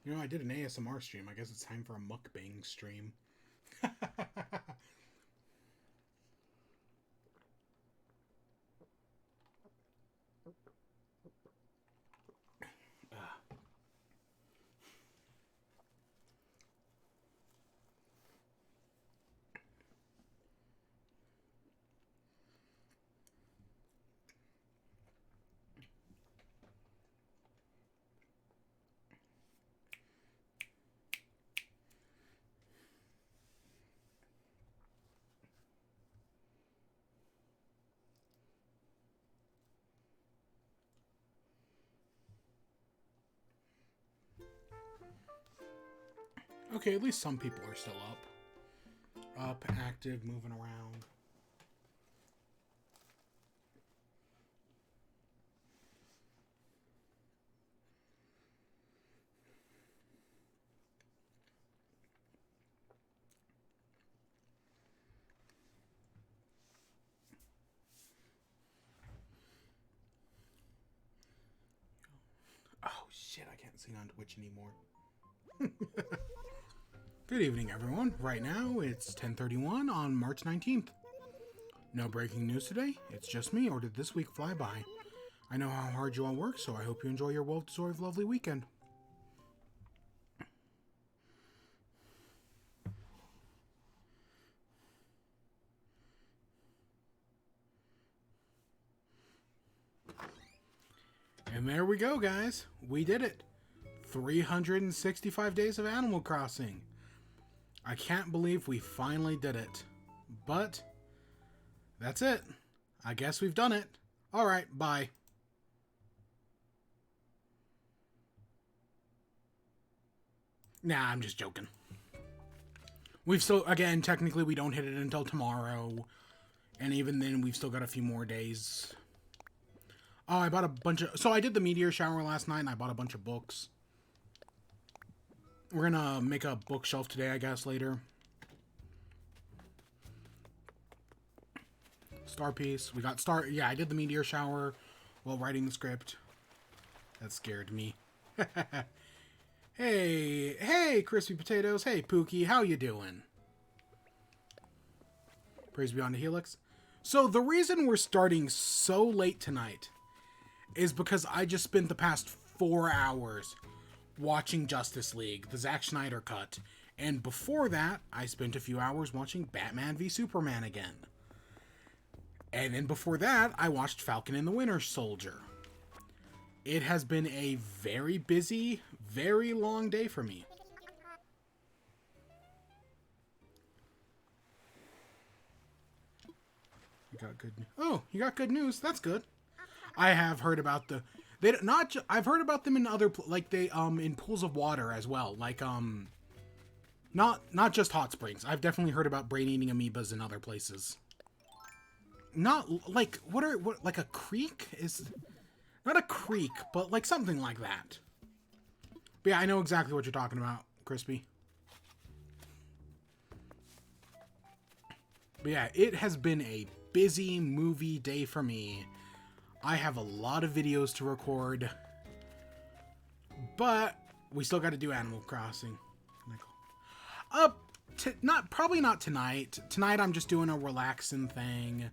You know, I did an ASMR stream. I guess it's time for a mukbang stream. Okay, at least some people are still up. Up, active, moving around. Oh shit, I can't see on Twitch anymore. Good evening, everyone. Right now, it's 10:31 on March 19th. No breaking news today. It's just me, or did this week fly by? I know how hard you all work, so I hope you enjoy your well-deserved lovely weekend. And there we go, guys. We did it. 365 days of Animal Crossing. I can't believe we finally did it. But that's it. I guess we've done it. Alright, bye. Nah, I'm just joking. We've still, again, technically we don't hit it until tomorrow. And even then, we've still got a few more days. Oh, I bought a bunch of... So I did the meteor shower last night, and I bought a bunch of books. We're gonna make a bookshelf today, I guess, later. Star piece. We got star... Yeah, I did the meteor shower while writing the script. That scared me. Hey, Crispy Potatoes. Hey, Pookie. How you doing? Praise be unto Helix. So, the reason we're starting so late tonight is because I just spent the past 4 hours watching Justice League, the Zack Snyder cut. And before that, I spent a few hours watching Batman v Superman again. And then before that, I watched Falcon and the Winter Soldier. It has been a very busy, very long day for me. You got good news. Oh, you got good news. That's good. I have heard about the... I've heard about them in other... Like, they, in pools of water as well. Like, Not just hot springs. I've definitely heard about brain-eating amoebas in other places. Not, like, like a creek? Is... Not a creek, but like something like that. But yeah, I know exactly what you're talking about, Crispy. But yeah, it has been a busy movie day for me. I have a lot of videos to record. But we still got to do Animal Crossing. Probably not tonight. Tonight I'm just doing a relaxing thing.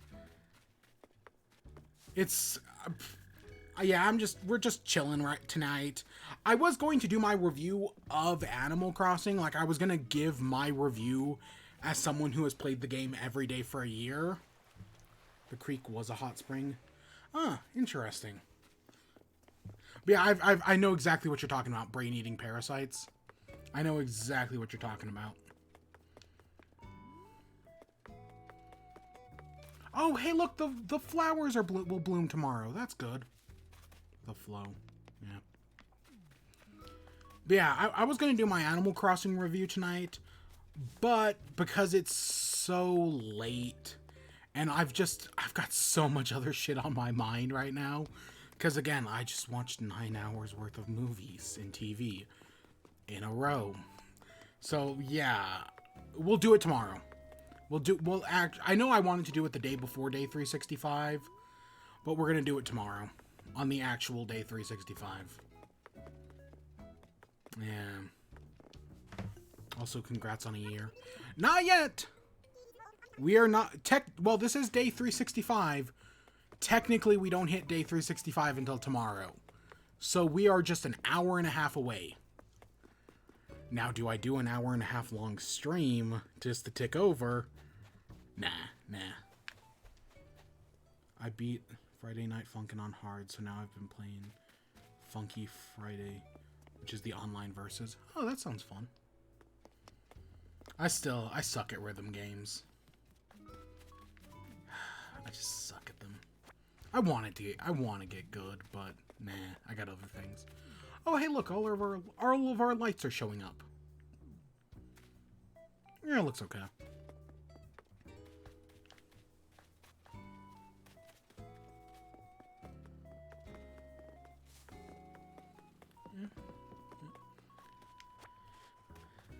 It's... yeah, we're just chilling right tonight. I was going to do my review of Animal Crossing. Like, I was going to give my review as someone who has played the game every day for a year. The creek was a hot spring. Interesting. But yeah, I know exactly what you're talking about. Brain-eating parasites. I know exactly what you're talking about. Oh, hey, look, the flowers will bloom tomorrow. That's good. The flow. Yeah. But yeah, I was going to do my Animal Crossing review tonight, but because it's so late, and I've got so much other shit on my mind right now, because again, I just watched 9 hours worth of movies and TV in a row. So yeah, we'll do it tomorrow. I know I wanted to do it the day before day 365, but we're going to do it tomorrow. On the actual day 365. Yeah. Also, congrats on a year. Not yet! We are not... Well, this is day 365. Technically, we don't hit day 365 until tomorrow. So we are just an hour and a half away. Now, do I do an hour and a half long stream just to tick over? Nah. I beat Friday Night Funkin' on hard, so now I've been playing Funky Friday, which is the online versus. Oh, that sounds fun. I suck at rhythm games. I just suck at them. I want to get good, but nah, I got other things. Oh, hey, look, all of our lights are showing up. Yeah, it looks okay.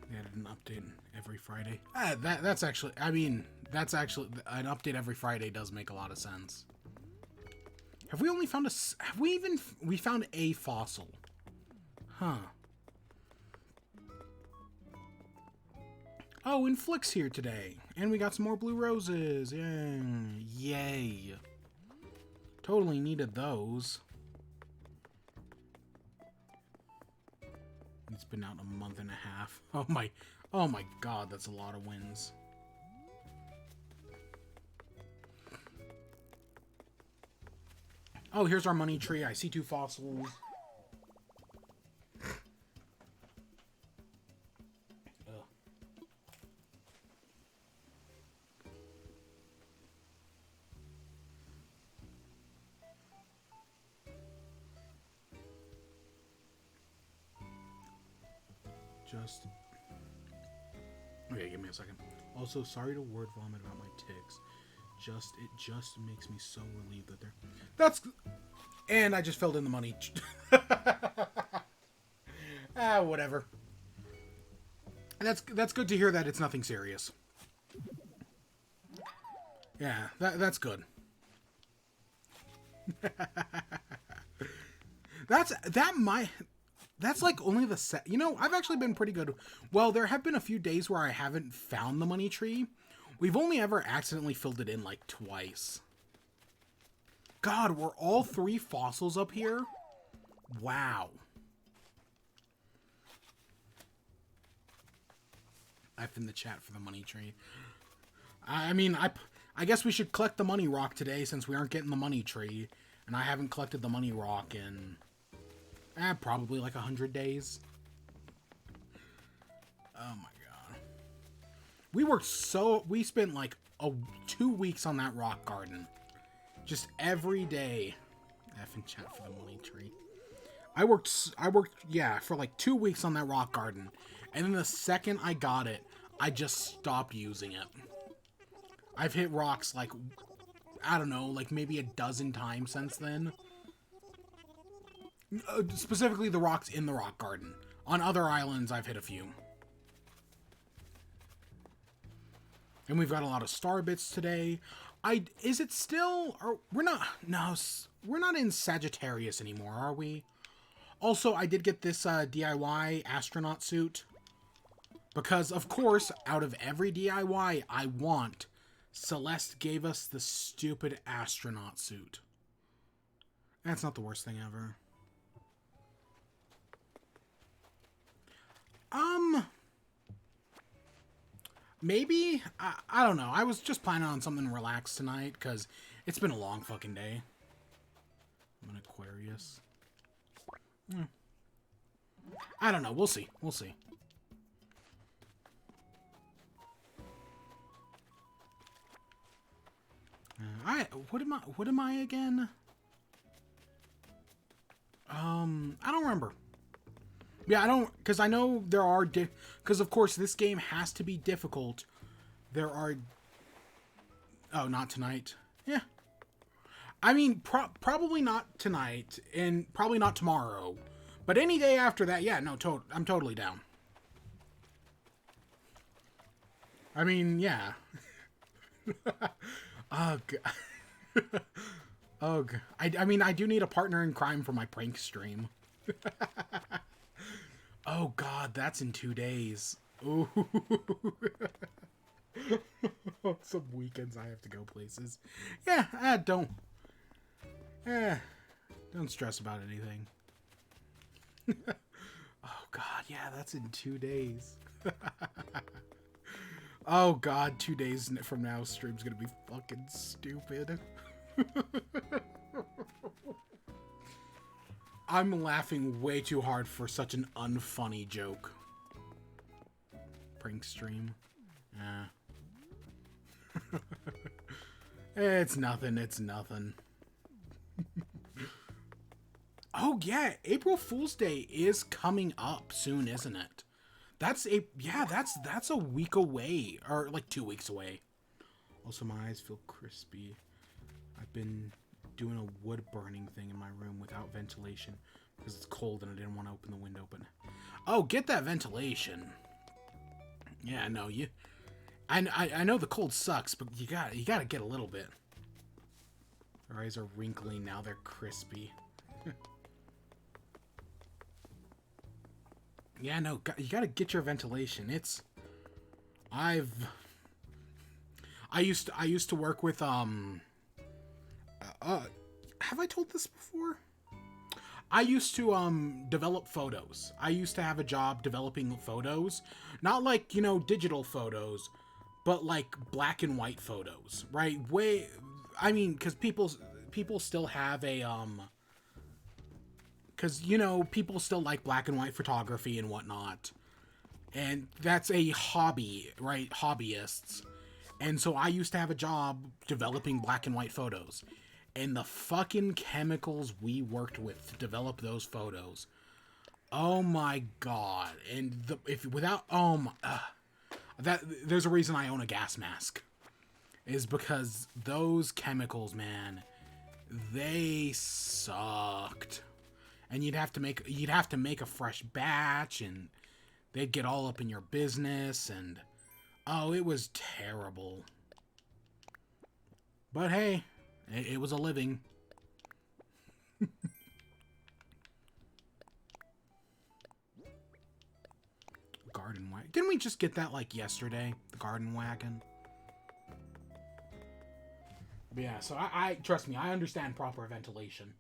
They added an update every Friday. That's actually an update every Friday does make a lot of sense. Have we only found we found a fossil? Huh. Oh, and Flick's here today. And we got some more blue roses. Yeah. Yay. Totally needed those. It's been out a month and a half. Oh my god, that's a lot of wins. Oh, here's our money tree. I see 2 fossils. Okay, give me a second. Also, sorry to word vomit about my ticks. It just makes me so relieved that they're... And I just filled in the money. Whatever. That's good to hear that it's nothing serious. Yeah, that's good. That's like only the set. You know, I've actually been pretty good. Well, there have been a few days where I haven't found the money tree. We've only ever accidentally filled it in like twice. God, were all 3 fossils up here? Wow. F in the chat for the money tree. I mean, I guess we should collect the money rock today since we aren't getting the money tree. And I haven't collected the money rock in... probably like 100 days. Oh my god. We spent like 2 weeks on that rock garden. Just every day. F in chat for the money tree. I worked, yeah, for like 2 weeks on that rock garden. And then the second I got it, I just stopped using it. I've hit rocks like, I don't know, like maybe a dozen times since then. Specifically the rocks in the rock garden. On other islands, I've hit a few. And we've got a lot of star bits today. Is it still... we're not in Sagittarius anymore, are we? Also, I did get this DIY astronaut suit. Because, of course, out of every DIY I want, Celeste gave us the stupid astronaut suit. That's not the worst thing ever. Maybe? I don't know. I was just planning on something relaxed tonight, because it's been a long fucking day. I'm an Aquarius. I don't know. We'll see. We'll see. What am I again? I don't remember. Yeah, I don't, because I know there are, because of course this game has to be difficult. There are, oh, not tonight. Yeah. I mean, probably not tonight, and probably not tomorrow. But any day after that, yeah, no, I'm totally down. I mean, yeah. Ugh. Ugh. I mean, I do need a partner in crime for my prank stream. Oh God, that's in 2 days. Ooh. Some weekends I have to go places. Yeah, eh, don't stress about anything. Oh God, yeah, that's in 2 days. Oh God, 2 days from now, stream's gonna be fucking stupid. I'm laughing way too hard for such an unfunny joke. Prank stream. It's nothing, it's nothing. Oh yeah, April Fool's Day is coming up soon, isn't it? That's a week away, or like 2 weeks away. Also, my eyes feel crispy. I've been doing a wood burning thing in my room without ventilation because it's cold and I didn't want to open the window. But oh, get that ventilation. Yeah, no, I know the cold sucks, but you gotta get a little bit. Their eyes are wrinkling now; they're crispy. Yeah, no, you gotta get your ventilation. I used to work with have I told this before? I used to develop photos. I used to have a job developing photos, not like, digital photos, but like black and white photos, right? I mean, cuz people still have a cuz people still like black and white photography and whatnot. And that's a hobby, right? Hobbyists. And so I used to have a job developing black and white photos. And the fucking chemicals we worked with to develop those photos. Oh my God. And if without that there's a reason I own a gas mask. Is because those chemicals, man, they sucked. And you'd have to make a fresh batch, and they'd get all up in your business, and oh, it was terrible. But hey, it was a living. Garden wagon. Didn't we just get that like yesterday? The garden wagon. But yeah, so I trust me, I understand proper ventilation.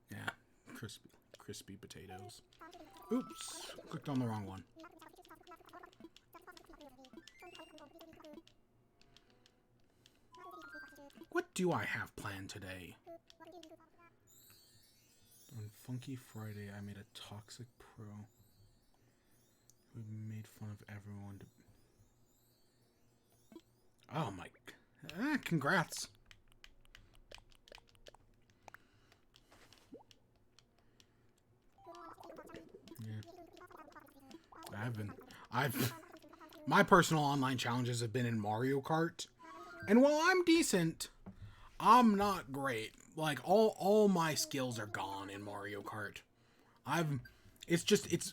Yeah, crispy potatoes. Oops, clicked on the wrong one. What do I have planned today? On Funky Friday, I made a Toxic Pro. We made fun of everyone. Oh my... congrats. Yeah. My personal online challenges have been in Mario Kart. And while I'm decent, I'm not great. Like, all my skills are gone in Mario Kart. It's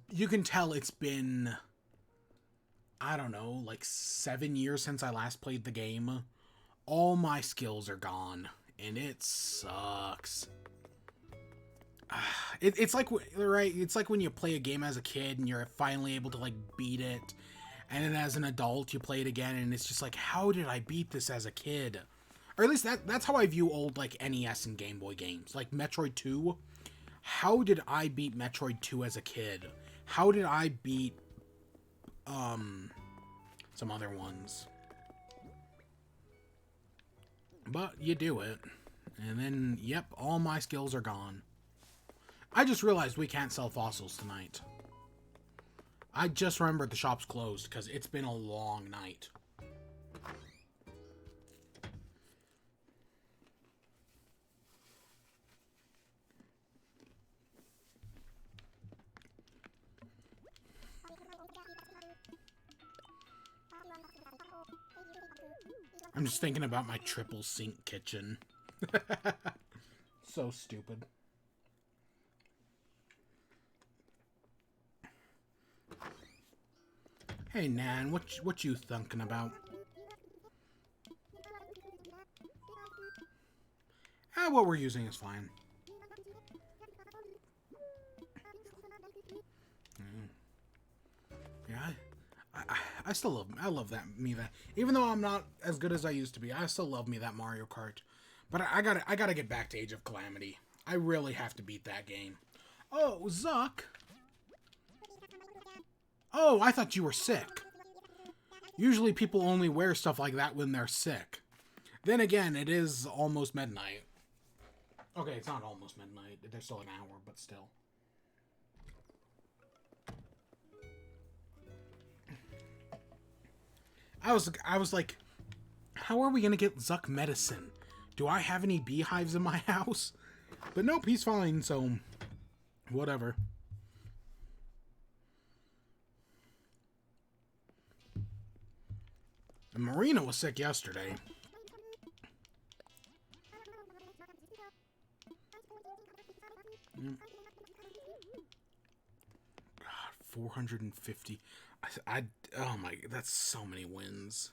you can tell it's been, I don't know, like 7 years since I last played the game. All my skills are gone, and it sucks. It's like, right? It's like when you play a game as a kid and you're finally able to like beat it, and then as an adult you play it again, and it's just like, how did I beat this as a kid? Or at least that's how I view old like NES and Game Boy games, like Metroid 2. How did I beat Metroid 2 as a kid? How did I beat some other ones? But you do it, and then yep, all my skills are gone. I just realized we can't sell fossils tonight. I just remembered the shop's closed because it's been a long night. I'm just thinking about my triple sink kitchen. So stupid. Hey, Nan, what you thinking about? What we're using is fine. Yeah, I still love that even though I'm not as good as I used to be, I still love me that Mario Kart. But I gotta get back to Age of Calamity. I really have to beat that game. Oh, Zuck. Oh, I thought you were sick. Usually people only wear stuff like that when they're sick. Then again, it is almost midnight. Okay, it's not almost midnight. There's still an hour, but still. I was like, how are we gonna get Zuck medicine? Do I have any beehives in my house? But nope, he's fine, so whatever. And Marina was sick yesterday. God, 450. Oh my, that's so many wins.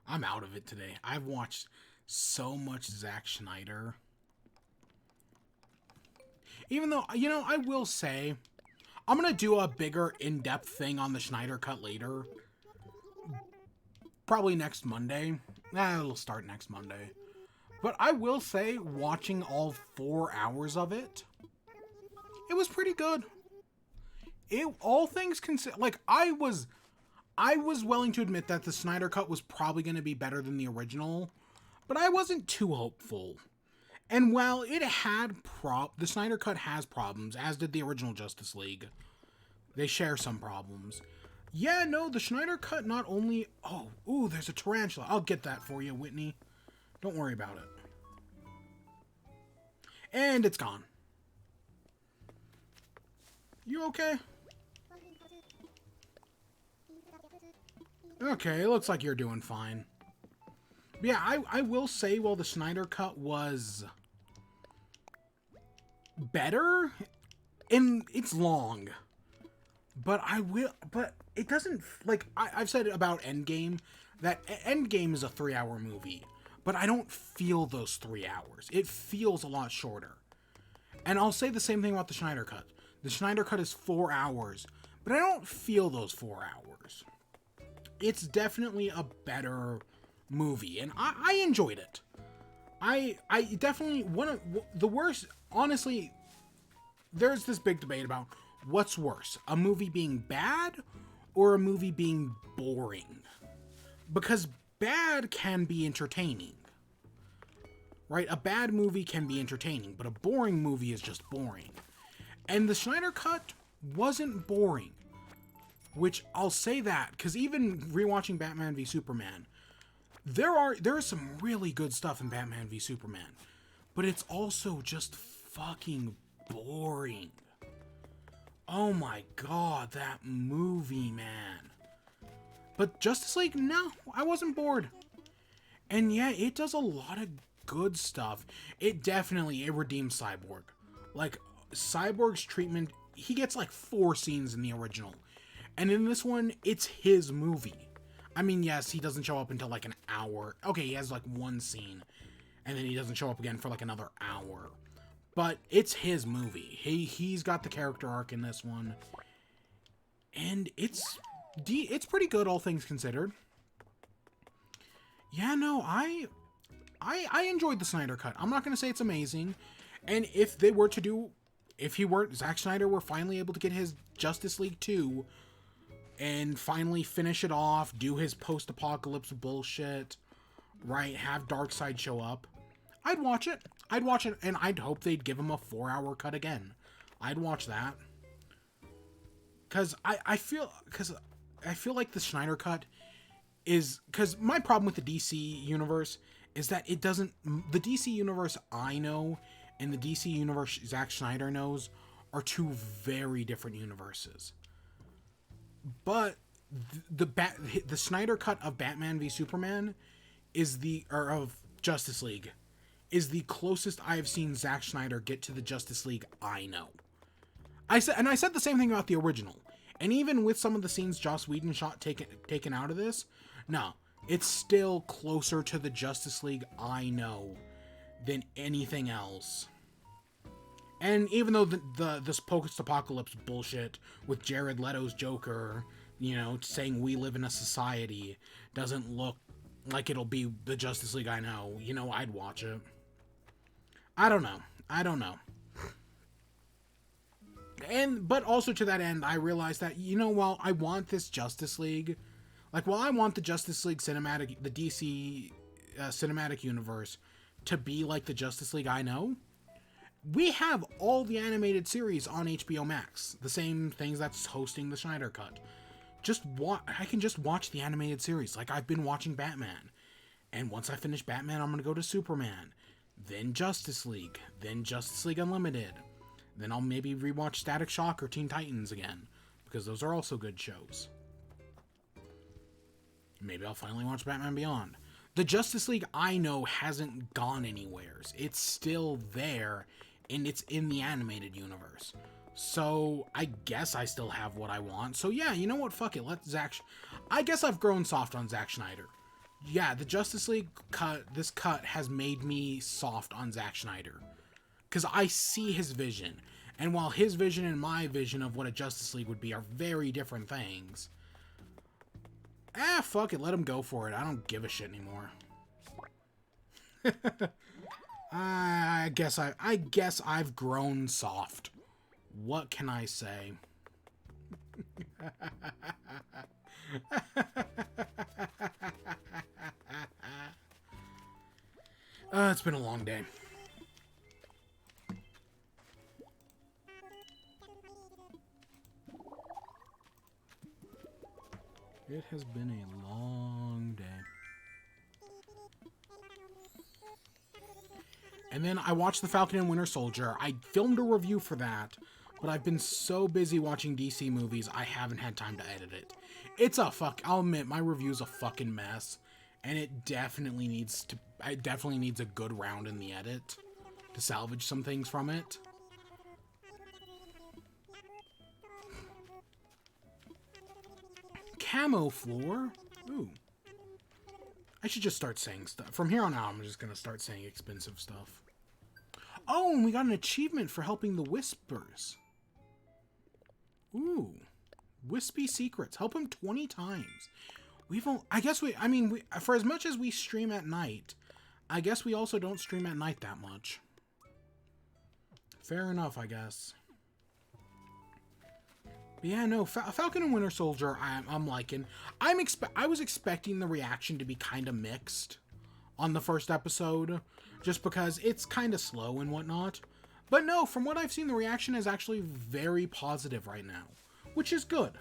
I'm out of it today. I've watched so much Zack Snyder. Even though, you know, I will say, I'm going to do a bigger in-depth thing on the Snyder Cut later. Probably next Monday. It'll start next Monday. But I will say, watching all 4 hours of it, it was pretty good. All things considered, like, I was willing to admit that the Snyder Cut was probably going to be better than the original, but I wasn't too hopeful. And while it had the Snyder Cut has problems, as did the original Justice League. They share some problems. Yeah, no, the Snyder Cut not only... Oh, ooh, there's a tarantula. I'll get that for you, Whitney. Don't worry about it. And it's gone. You okay? Okay, it looks like you're doing fine. But yeah, I will say, while the Snyder Cut was better, and it's long, but it doesn't, like, I've said about Endgame, that Endgame is a 3-hour movie, but I don't feel those 3 hours. It feels a lot shorter. And I'll say the same thing about the Snyder Cut. The Snyder Cut is 4 hours, but I don't feel those 4 hours. It's definitely a better movie, and I enjoyed it. I definitely, one of the worst, honestly, there's this big debate about what's worse, a movie being bad or a movie being boring. Because bad can be entertaining. Right? A bad movie can be entertaining, but a boring movie is just boring. And the Snyder Cut wasn't boring. Which, I'll say that, because even rewatching Batman v Superman, there is some really good stuff in Batman v Superman, but it's also just fucking boring. Oh my god, that movie, man. But Justice League, no, I wasn't bored. And yeah, it does a lot of good stuff. It redeems Cyborg. Like, Cyborg's treatment, he gets like 4 scenes in the original. And in this one, it's his movie. I mean, yes, he doesn't show up until like an hour. Okay, he has like 1 scene. And then he doesn't show up again for like another hour. But it's his movie. He's got the character arc in this one. And it's pretty good, all things considered. Yeah, no, I enjoyed the Snyder Cut. I'm not going to say it's amazing. And if Zack Snyder were finally able to get his Justice League 2 and finally finish it off, do his post-apocalypse bullshit, right, have Darkseid show up, I'd watch it. And I'd hope they'd give him a 4-hour cut again. I'd watch that. Because I feel like the Snyder Cut is... Because my problem with the DC universe is that it doesn't... The DC universe I know and the DC universe Zack Snyder knows are 2 very different universes. But the Snyder cut of Batman v Superman or of Justice League is the closest I have seen Zack Snyder get to the Justice League I know. I said the same thing about the original. And even with some of the scenes Joss Whedon shot taken out of this, no, it's still closer to the Justice League I know than anything else. And even though this post-apocalypse bullshit with Jared Leto's Joker, saying we live in a society, doesn't look like it'll be the Justice League I know, I'd watch it. I don't know. But also to that end, I realized that, while I want this Justice League, while I want the Justice League the DC cinematic universe to be like the Justice League I know, we have all the animated series on HBO Max, the same things that's hosting the Snyder Cut. I can just watch the animated series like I've been watching Batman. And once I finish Batman, I'm going to go to Superman, then Justice League, then Justice League Unlimited. Then I'll maybe rewatch Static Shock or Teen Titans again, because those are also good shows. Maybe I'll finally watch Batman Beyond. The Justice League I know hasn't gone anywhere. It's still there, and it's in the animated universe. So I guess I still have what I want. So yeah, you know what? Fuck it. I guess I've grown soft on Zack Snyder. Yeah, the Justice League this cut has made me soft on Zack Snyder. Because I see his vision. And while his vision and my vision of what a Justice League would be are very different things, fuck it, let him go for it. I don't give a shit anymore. I guess I've grown soft. What can I say? It's been a long day. It has been a long day. And then I watched The Falcon and Winter Soldier. I filmed a review for that, but I've been so busy watching DC movies, I haven't had time to edit it. I'll admit, my review's a fucking mess, and it definitely needs a good round in the edit to salvage some things from it. Camo floor? Ooh. I should just start saying stuff. From here on out, I'm just going to start saying expensive stuff. Oh, and we got an achievement for helping the Whispers. Ooh. Wispy Secrets. Help him 20 times. For as much as we stream at night, I guess we also don't stream at night that much. Fair enough, I guess. But yeah, no, Falcon and Winter Soldier, I'm liking. I was expecting the reaction to be kind of mixed on the first episode, just because it's kind of slow and whatnot. But no, from what I've seen, the reaction is actually very positive right now, which is good.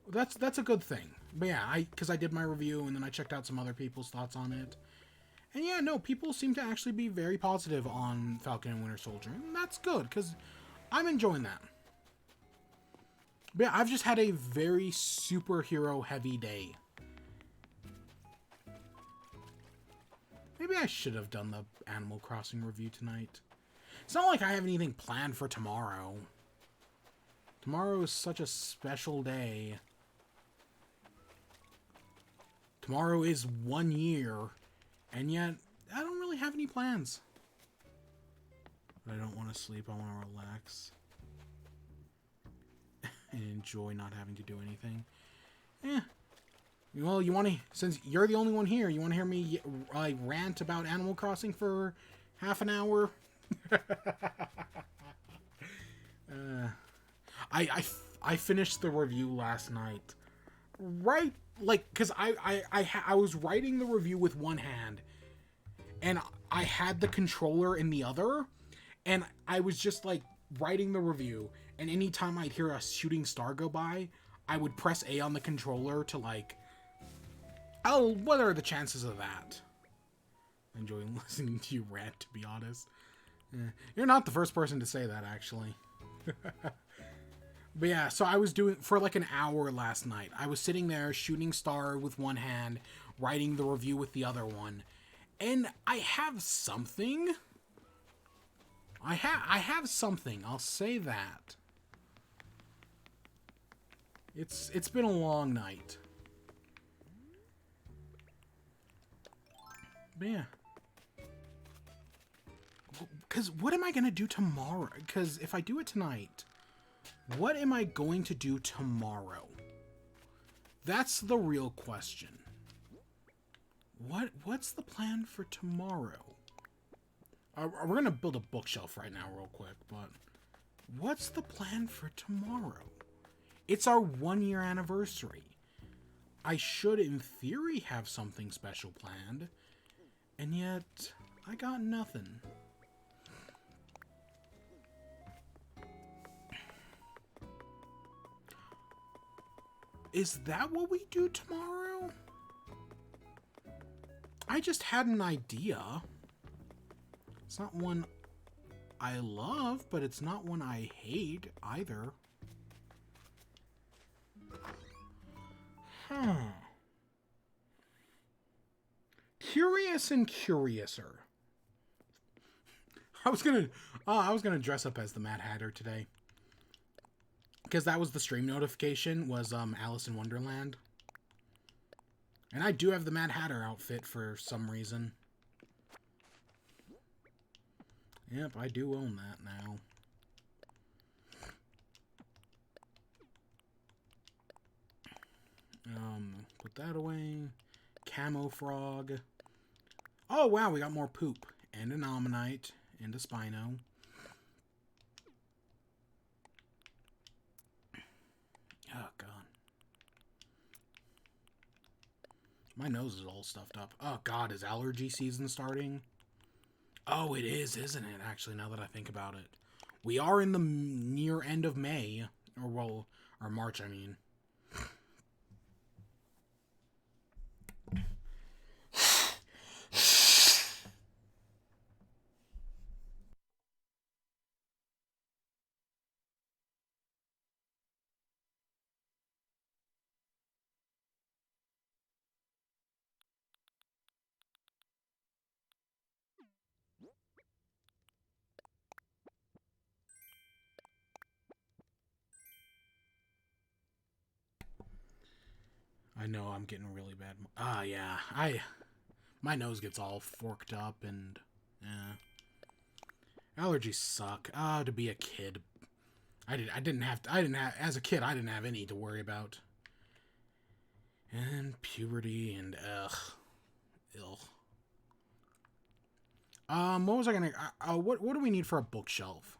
That's a good thing. But yeah, because I did my review and then I checked out some other people's thoughts on it. And yeah, no, people seem to actually be very positive on Falcon and Winter Soldier, and that's good, because I'm enjoying that. But yeah, I've just had a very superhero-heavy day. Maybe I should have done the Animal Crossing review tonight. It's not like I have anything planned for tomorrow. Tomorrow is such a special day. Tomorrow is 1 year, and yet I don't really have any plans. But I don't want to sleep, I want to relax. And enjoy not having to do anything. Well, since you're the only one here, you want to hear me rant about Animal Crossing for half an hour? I finished the review last night. Right, because I was writing the review with one hand, and I had the controller in the other, and I was just, writing the review, and anytime I'd hear a shooting star go by, I would press A on the controller to, what are the chances of that? Enjoying listening to you rant, to be honest. You're not the first person to say that, actually. But yeah, so I was doing for like an hour last night. I was sitting there shooting star with one hand, writing the review with the other one. And I have something. I have something. I'll say that. It's been a long night. But yeah. Because what am I going to do tomorrow? Because if I do it tonight, what am I going to do tomorrow? That's the real question. What's the plan for tomorrow? We're going to build a bookshelf right now real quick, but what's the plan for tomorrow? It's our 1-year anniversary. I should, in theory, have something special planned, and yet I got nothing. Is that what we do tomorrow? I just had an idea. It's not one I love, but it's not one I hate either. Curious and curiouser. I was gonna dress up as the Mad Hatter today. Because that was the stream notification, was Alice in Wonderland. And I do have the Mad Hatter outfit for some reason. Yep, I do own that now. Put that away. Camo frog. Oh, wow, we got more poop. And an ammonite. And a Spino. Oh, God. My nose is all stuffed up. Oh, God, is allergy season starting? Oh, it is, isn't it, actually, now that I think about it. We are in the near end of May. Or March, I mean. I know I'm getting really bad. Yeah. My nose gets all forked up and yeah. Allergies suck. To be a kid. I didn't have as a kid I didn't have any to worry about. And puberty and ugh. What was I gonna what do we need for a bookshelf?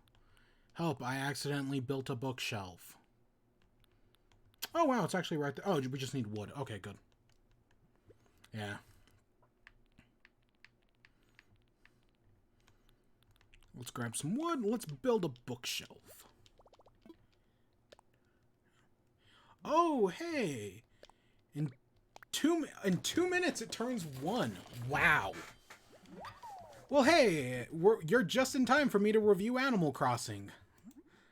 Help, I accidentally built a bookshelf. Oh, wow, it's actually right there. Oh, we just need wood. Okay, good. Yeah. Let's grab some wood. Let's build a bookshelf. Oh, hey. In 2 minutes, it turns 1. Wow. Well, hey, you're just in time for me to review Animal Crossing.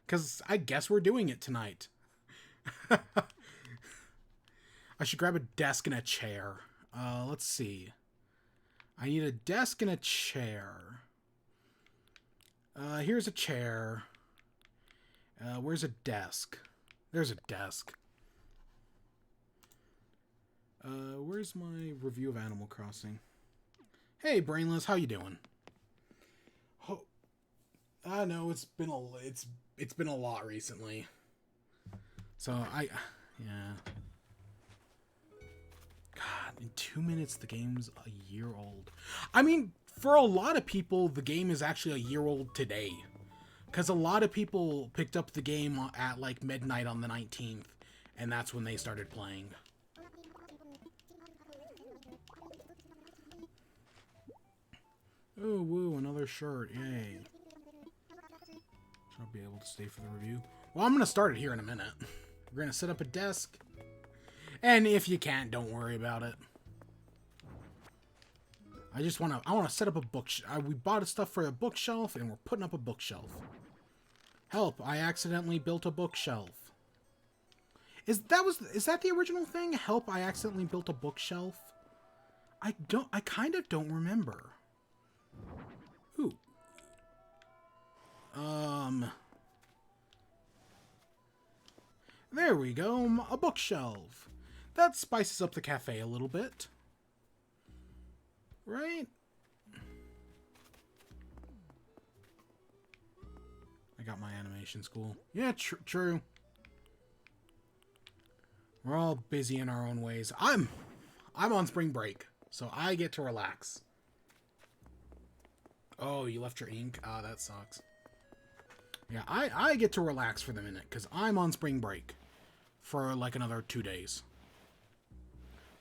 Because I guess we're doing it tonight. I should grab a desk and a chair. Let's see. I need a desk and a chair. Here's a chair. Where's a desk? There's a desk. Where's my review of Animal Crossing? Hey, Brainless, how you doing? Oh, I know it's been a lot recently. So yeah. God, in 2 minutes the game's a year old. I mean, for a lot of people, the game is actually a year old today. Because a lot of people picked up the game at like midnight on the 19th, and that's when they started playing. Oh, woo, another shirt, yay. Should I be able to stay for the review? Well, I'm going to start it here in a minute. We're going to set up a desk. And if you can't, don't worry about it. I want to set up a bookshelf. We bought stuff for a bookshelf, and we're putting up a bookshelf. Help, I accidentally built a bookshelf. Is that the original thing? Help, I accidentally built a bookshelf. I kind of don't remember. Ooh. There we go, a bookshelf. That spices up the cafe a little bit. Right? I got my animation school. Yeah, true. We're all busy in our own ways. I'm on spring break, so I get to relax. Oh, you left your ink? Ah, that sucks. Yeah, I get to relax for the minute, because I'm on spring break for like another 2 days.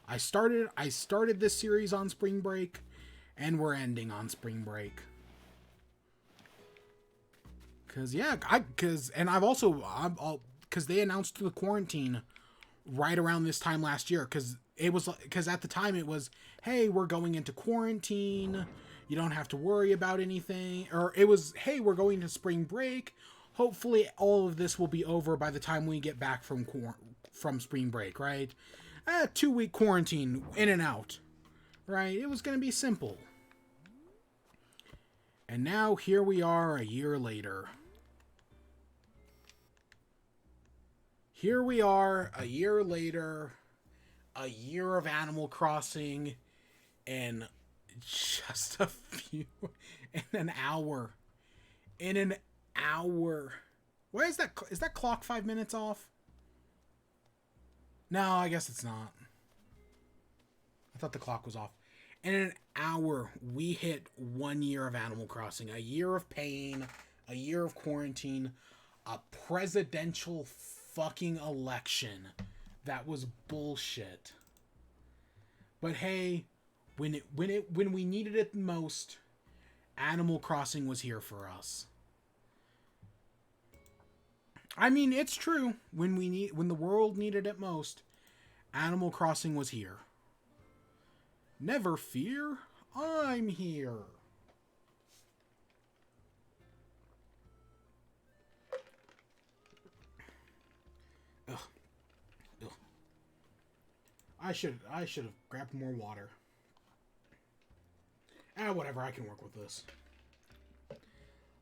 I started this series on spring break, and we're ending on spring break. Cause they announced the quarantine right around this time last year. Cause at the time it was, hey, we're going into quarantine. You don't have to worry about anything. Or it was, hey, we're going to spring break. Hopefully all of this will be over by the time we get back from spring break, right? 2-week quarantine, in and out. Right? It was going to be simple. And now here we are a year later. Here we are a year later. A year of Animal Crossing. And just a few... In an hour. Why is that clock 5 minutes off? No, I guess it's not. I thought the clock was off. In an hour, we hit 1 year of Animal Crossing. A year of pain. A year of quarantine. A presidential fucking election. That was bullshit. But hey, when we needed it the most, Animal Crossing was here for us. I mean, it's true. When the world needed it most, Animal Crossing was here. Never fear, I'm here. Ugh. Ugh. I should have grabbed more water. Whatever, I can work with this.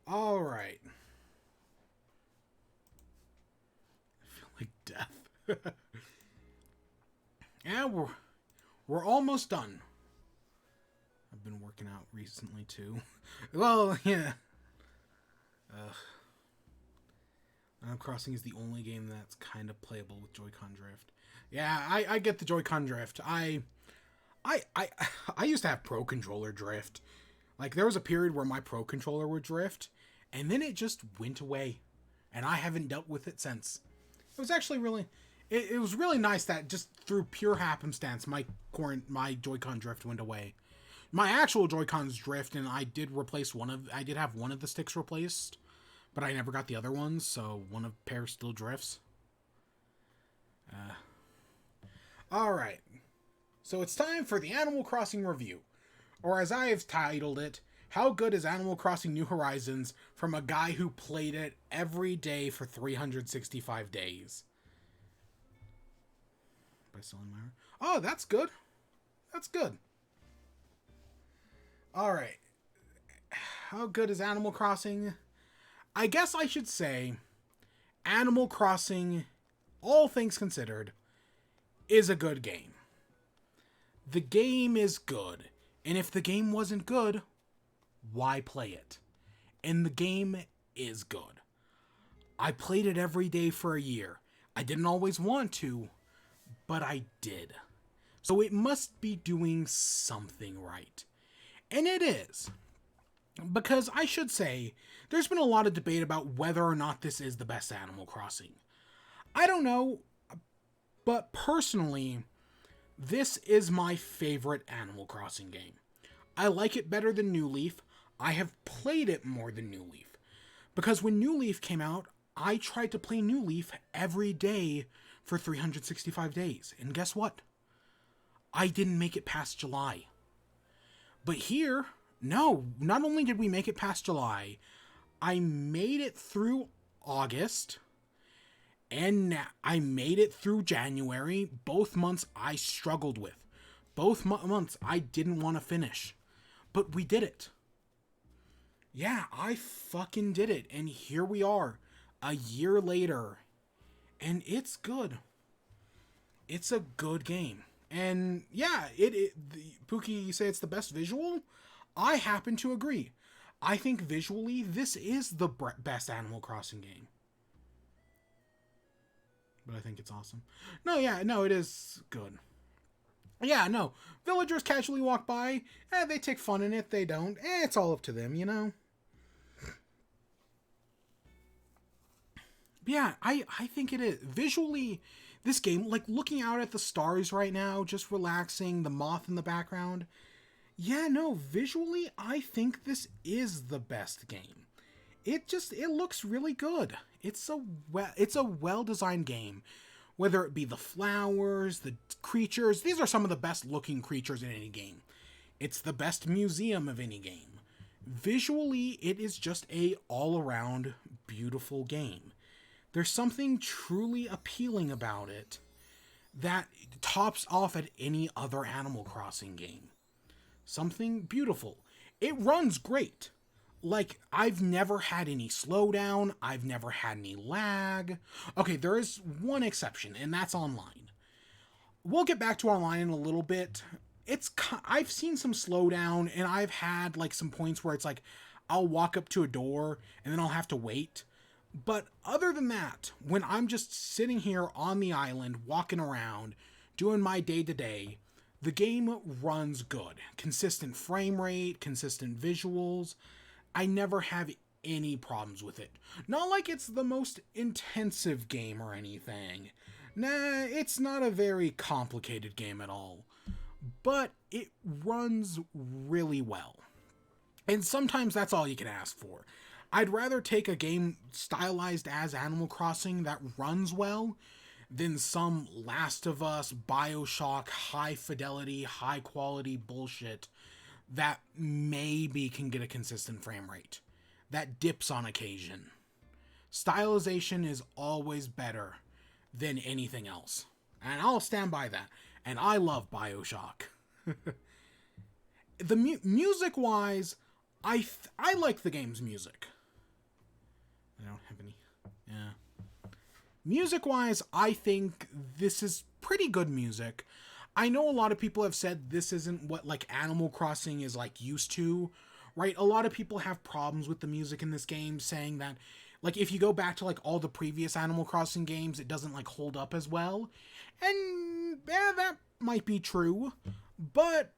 All right. Like death. Yeah, we're almost done. I've been working out recently too. Well, yeah. Animal Crossing is the only game that's kind of playable with Joy-Con drift. Yeah, I get the Joy-Con drift. I used to have Pro Controller drift. Like, there was a period where my Pro Controller would drift, and then it just went away. And I haven't dealt with it since. It was actually really... It was really nice that just through pure happenstance, my Joy-Con drift went away. My actual Joy-Cons drift, and I did have one of the sticks replaced, but I never got the other ones, so one of pair still drifts. Alright. So it's time for the Animal Crossing review. Or as I have titled it, How Good is Animal Crossing New Horizons from a guy who played it every day for 365 days. By selling my... Oh, that's good. That's good. Alright. How good is Animal Crossing? I guess I should say Animal Crossing, all things considered, is a good game. The game is good. And if the game wasn't good, why play it? And the game is good. I played it every day for a year. I didn't always want to, but I did. So it must be doing something right. And it is. Because I should say, there's been a lot of debate about whether or not this is the best Animal Crossing. I don't know, but personally, this is my favorite Animal Crossing game. I like it better than New Leaf. I have played it more than New Leaf. Because when New Leaf came out, I tried to play New Leaf every day for 365 days. And guess what? I didn't make it past July. But here, no, not only did we make it past July, I made it through August, And I made it through January. Both months I struggled with. Both months I didn't want to finish. But we did it. Yeah, I fucking did it. And here we are, a year later. And it's good. It's a good game. And yeah, Pookie, you say it's the best visual? I happen to agree. I think visually, this is the best Animal Crossing game. But I think it's awesome. No, yeah, no, it is good. Yeah, no. Villagers casually walk by. They take fun in it. They don't. It's all up to them, you know? But yeah, I think it is. Visually, this game, like looking out at the stars right now, just relaxing, the moth in the background. Yeah, no, visually, I think this is the best game. It looks really good. It's a well-designed game. Whether it be the flowers, the creatures, these are some of the best looking creatures in any game. It's the best museum of any game. Visually, it is just a all-around beautiful game. There's something truly appealing about it that tops off at any other Animal Crossing game. Something beautiful. It runs great. Like, I've never had any slowdown. I've never had any lag. Okay, there is one exception, and that's online. We'll get back to online in a little bit. I've seen some slowdown, and I've had, like, some points where it's like, I'll walk up to a door, and then I'll have to wait. But other than that, when I'm just sitting here on the island, walking around, doing my day-to-day, the game runs good. Consistent frame rate, consistent visuals. I never have any problems with it. Not like it's the most intensive game or anything. Nah, it's not a very complicated game at all. But it runs really well. And sometimes that's all you can ask for. I'd rather take a game stylized as Animal Crossing that runs well than some Last of Us, BioShock, high fidelity, high quality bullshit that maybe can get a consistent frame rate, that dips on occasion. Stylization is always better than anything else. And I'll stand by that. And I love BioShock. The music-wise, I like the game's music. I don't have any. Yeah. Music-wise, I think this is pretty good music. I know a lot of people have said this isn't what, like, Animal Crossing is, like, used to, right? A lot of people have problems with the music in this game, saying that, like, if you go back to, like, all the previous Animal Crossing games, it doesn't, like, hold up as well. And, yeah, that might be true. But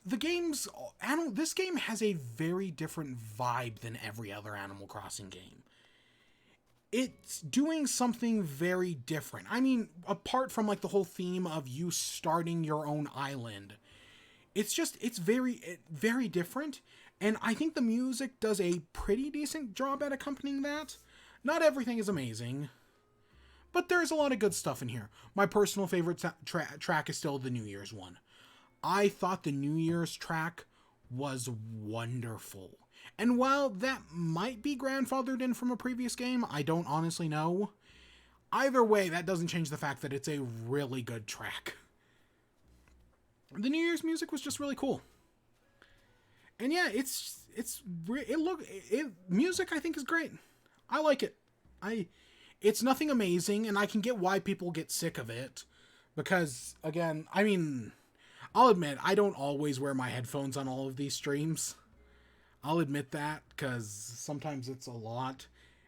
this game has a very different vibe than every other Animal Crossing game. It's doing something very different. I mean, apart from, like, the whole theme of you starting your own island, it's very, very different. And I think the music does a pretty decent job at accompanying that. Not everything is amazing, but there's a lot of good stuff in here. My personal favorite track is still the New Year's one. I thought the New Year's track was wonderful. And while that might be grandfathered in from a previous game, I don't honestly know. Either way, that doesn't change the fact that it's a really good track. The New Year's music was just really cool. And yeah, music I think is great. I like it. It's nothing amazing, and I can get why people get sick of it. Because, again, I mean, I'll admit, I don't always wear my headphones on all of these streams. I'll admit that, because sometimes it's a lot,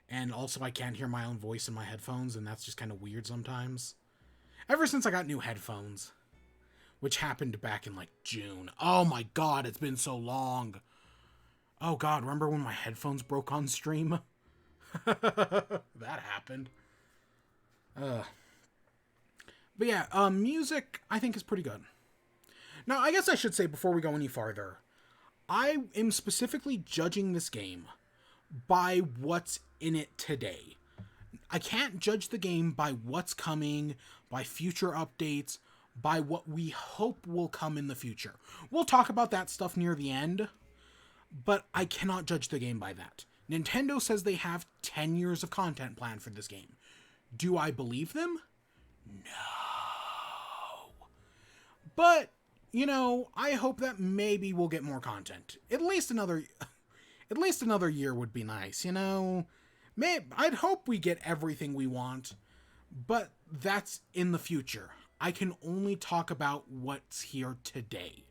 and also I can't hear my own voice in my headphones, and that's just kind of weird sometimes. Ever since I got new headphones, which happened back in, like, June. Oh my god, it's been so long. Oh god, remember when my headphones broke on stream? That happened. But yeah, music, I think, is pretty good. Now, I guess I should say, before we go any farther, I am specifically judging this game by what's in it today. I can't judge the game by what's coming, by future updates, by what we hope will come in the future. We'll talk about that stuff near the end, but I cannot judge the game by that. Nintendo says they have 10 years of content planned for this game. Do I believe them? No. But, you know, I hope that maybe we'll get more content. At least another year would be nice, you know? I'd hope we get everything we want, but that's in the future. I can only talk about what's here today.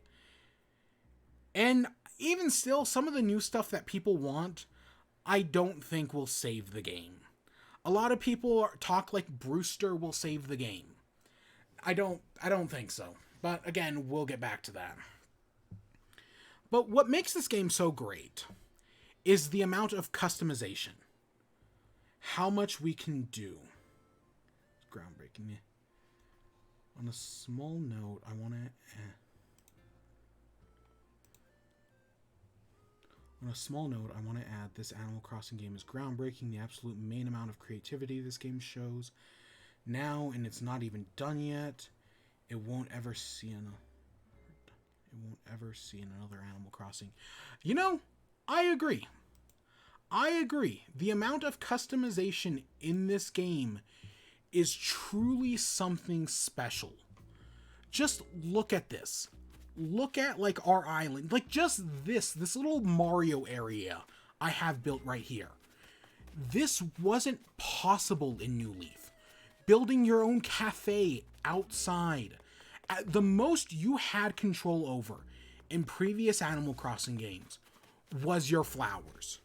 And even still, some of the new stuff that people want, I don't think will save the game. A lot of people talk like Brewster will save the game. I don't think so. But again, we'll get back to that. But what makes this game so great is the amount of customization. How much we can do. It's groundbreaking. On a small note, I want to... On a small note, I want to add this Animal Crossing game is groundbreaking. The absolute main amount of creativity this game shows now, and it's not even done yet. It won't ever see another Animal Crossing. You know, I agree. The amount of customization in this game is truly something special. Just look at this. Look at, like, our island. Like, just this little Mario area I have built right here. This wasn't possible in New Leaf. Building your own cafe outside. The most you had control over in previous Animal Crossing games was your flowers.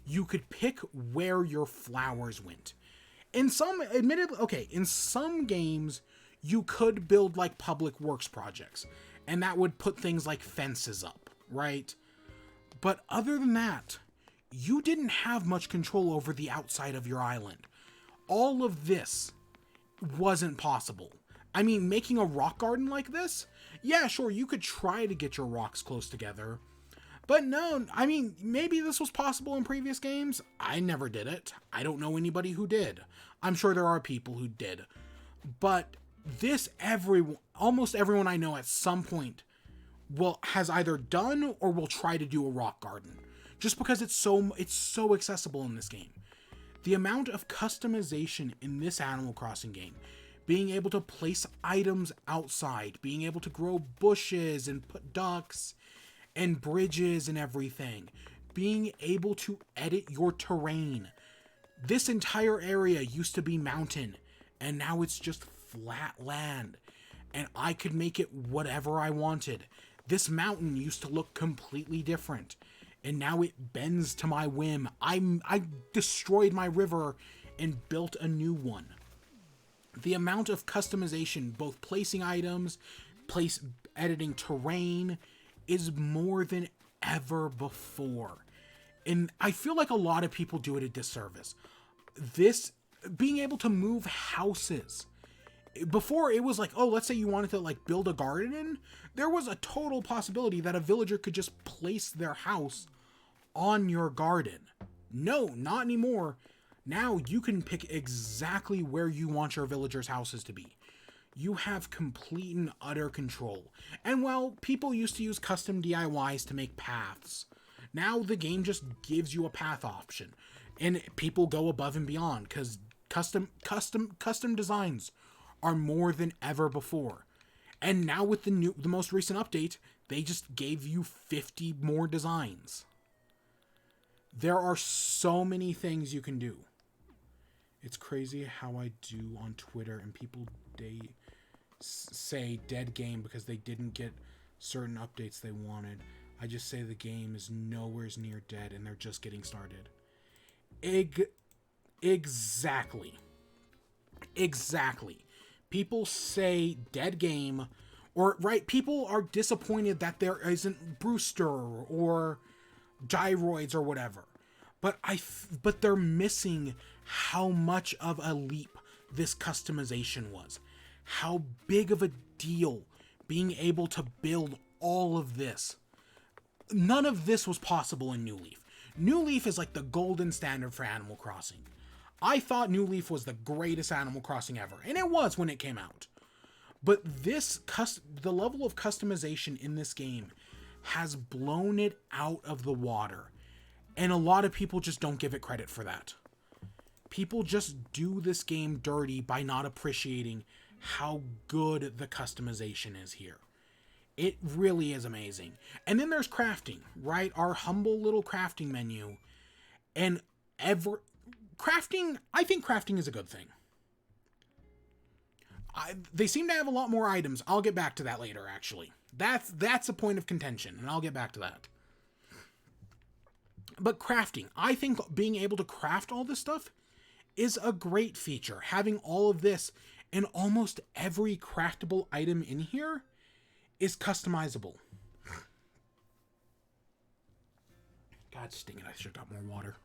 You could pick where your flowers went. In some games, you could build, like, public works projects. And that would put things like fences up, right? But other than that, you didn't have much control over the outside of your island. All of this wasn't possible. I mean, making a rock garden like this? Yeah, sure, you could try to get your rocks close together. But no, I mean, maybe this was possible in previous games. I never did it. I don't know anybody who did. I'm sure there are people who did. But this, almost everyone I know at some point has either done or will try to do a rock garden. Just because it's so accessible in this game. The amount of customization in this Animal Crossing game, being able to place items outside, being able to grow bushes and put ducks and bridges and everything, being able to edit your terrain. This entire area used to be mountain, and now it's just flat land, and I could make it whatever I wanted. This mountain used to look completely different, and now it bends to my whim. I destroyed my river and built a new one. The amount of customization, both placing items, editing terrain, is more than ever before. And I feel like a lot of people do it a disservice. This, being able to move houses. Before, it was like, oh, let's say you wanted to, like, build a garden. There was a total possibility that a villager could just place their house on your garden. No, not anymore. Now you can pick exactly where you want your villagers' houses to be. You have complete and utter control. And while people used to use custom DIYs to make paths, now the game just gives you a path option. And people go above and beyond, because custom designs are more than ever before. And now with the most recent update, they just gave you 50 more designs. There are so many things you can do. It's crazy how I do on Twitter, and people say dead game because they didn't get certain updates they wanted. I just say the game is nowhere near dead and they're just getting started. Exactly. People say dead game, or right, people are disappointed that there isn't Brewster or Gyroids or whatever. But they're missing how much of a leap this customization was. How big of a deal being able to build all of this. None of this was possible in New Leaf. New Leaf is like the golden standard for Animal Crossing. I thought New Leaf was the greatest Animal Crossing ever, and it was when it came out. But the level of customization in this game has blown it out of the water, and a lot of people just don't give it credit for that. People just do this game dirty by not appreciating how good the customization is here. It really is amazing. And then there's crafting, right? Our humble little crafting menu. And crafting, I think crafting is a good thing. They seem to have a lot more items. I'll get back to that later, actually. That's a point of contention, and I'll get back to that. But crafting, I think being able to craft all this stuff is a great feature. Having all of this and almost every craftable item in here is customizable. God dang it, I should have got more water.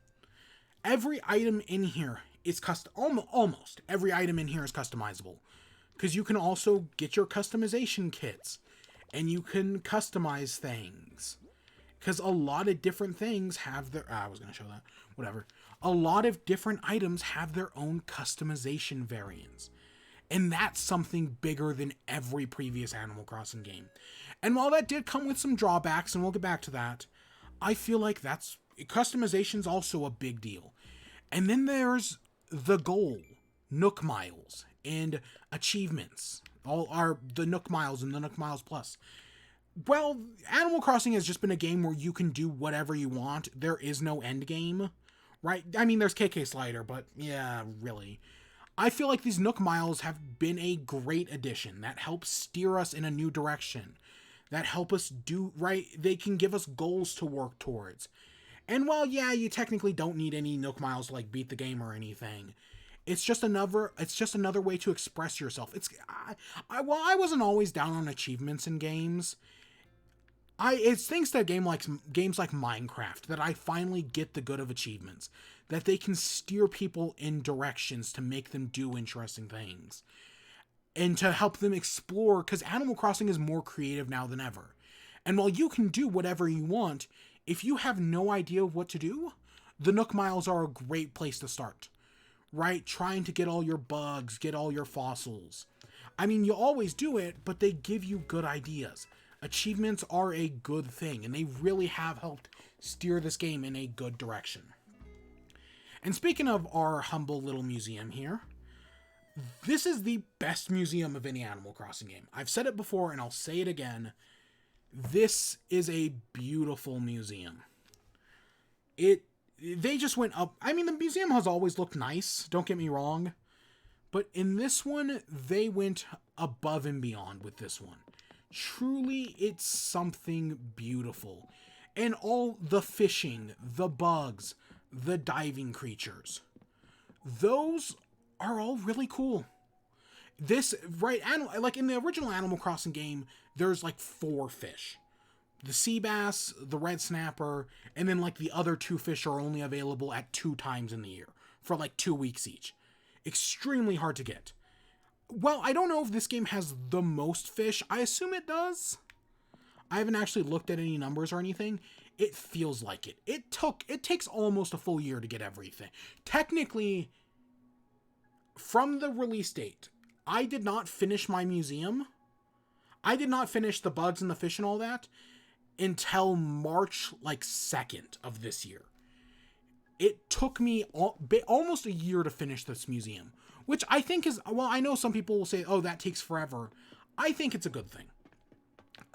Every item in here is almost every item in here is customizable. Because you can also get your customization kits. And you can customize things. Because a lot of different things have their... I was going to show that. Whatever. A lot of different items have their own customization variants. And that's something bigger than every previous Animal Crossing game. And while that did come with some drawbacks, and we'll get back to that, I feel like customization's also a big deal. And then there's the goal, Nook Miles, and achievements. All are the Nook Miles and the Nook Miles Plus. Well, Animal Crossing has just been a game where you can do whatever you want. There is no end game, right? I mean, there's KK Slider, but yeah, really. I feel like these Nook Miles have been a great addition that helps steer us in a new direction. That help us do right. They can give us goals to work towards. And while, yeah, you technically don't need any Nook Miles to like beat the game or anything, it's just another way to express yourself. I wasn't always down on achievements in games. It's thanks to games like Minecraft that I finally get the good of achievements, that they can steer people in directions to make them do interesting things and to help them explore, because Animal Crossing is more creative now than ever. And while you can do whatever you want, if you have no idea what to do, the Nook Miles are a great place to start. Right? Trying to get all your bugs, get all your fossils. I mean, you always do it, but they give you good ideas. Achievements are a good thing, and they really have helped steer this game in a good direction. And speaking of our humble little museum here, this is the best museum of any Animal Crossing game. I've said it before, and I'll say it again. This is a beautiful museum. They just went up. I mean, the museum has always looked nice, don't get me wrong. But in this one, they went above and beyond with this one. Truly, it's something beautiful. And all the fishing, the bugs, the diving creatures. Those are all really cool. This, right, like in the original Animal Crossing game, there's like 4 fish. The sea bass, the red snapper, and then like the other 2 fish are only available at 2 times in the year for like 2 weeks each. Extremely hard to get. Well, I don't know if this game has the most fish. I assume it does. I haven't actually looked at any numbers or anything. It feels like it. It takes almost a full year to get everything. Technically, from the release date, I did not finish my museum. I did not finish the bugs and the fish and all that until March, 2nd of this year. It took me almost a year to finish this museum, which I think is, well, I know some people will say, oh, that takes forever. I think it's a good thing.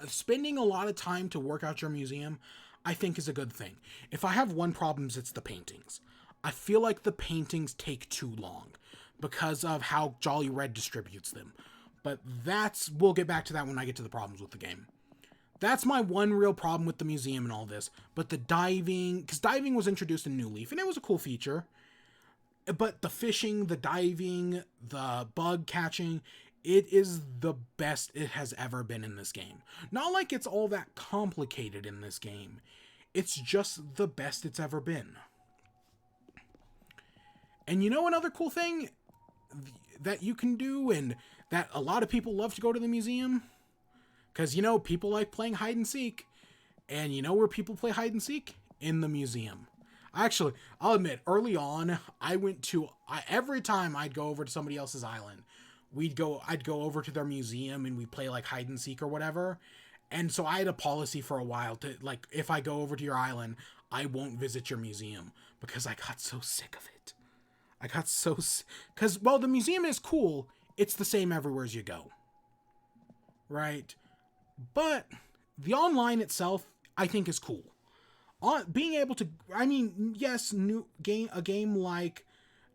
Spending a lot of time to work out your museum, I think is a good thing. If I have one problem, it's the paintings. I feel like the paintings take too long because of how Jolly Red distributes them. But we'll get back to that when I get to the problems with the game. That's my one real problem with the museum and all this. But the diving, because diving was introduced in New Leaf, and it was a cool feature. But the fishing, the diving, the bug catching, it is the best it has ever been in this game. Not like it's all that complicated in this game. It's just the best it's ever been. And you know another cool thing that you can do, and that a lot of people love to go to the museum? Because, people like playing hide and seek. And you know where people play hide and seek? In the museum. Actually, I'll admit, early on, every time I'd go over to somebody else's island, I'd go over to their museum and we'd play hide and seek or whatever. And so I had a policy for a while to, if I go over to your island, I won't visit your museum because I got so sick of it. I got so... Because, well, the museum is cool. It's the same everywhere as you go. Right? But the online itself, I think, is cool. Being able to... I mean, yes, a game like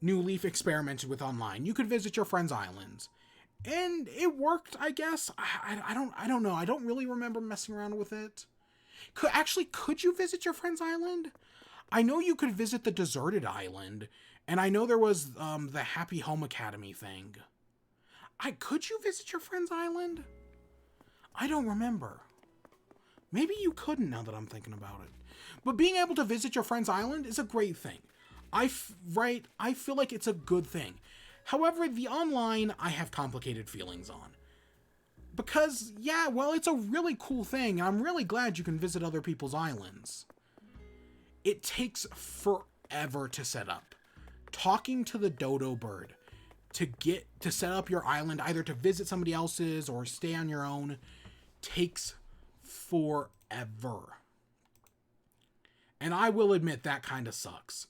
New Leaf experimented with online. You could visit your friends' islands. And it worked, I guess. I don't know. I don't really remember messing around with it. Could you visit your friend's island? I know you could visit the deserted island, and I know there was the Happy Home Academy thing. Could you visit your friend's island? I don't remember. Maybe you couldn't now that I'm thinking about it. But being able to visit your friend's island is a great thing. I feel like it's a good thing. However, the online, I have complicated feelings on. Because, yeah, well, it's a really cool thing. I'm really glad you can visit other people's islands. It takes forever to set up. Talking to the dodo bird to set up your island, either to visit somebody else's or stay on your own, takes forever. And I will admit that kind of sucks.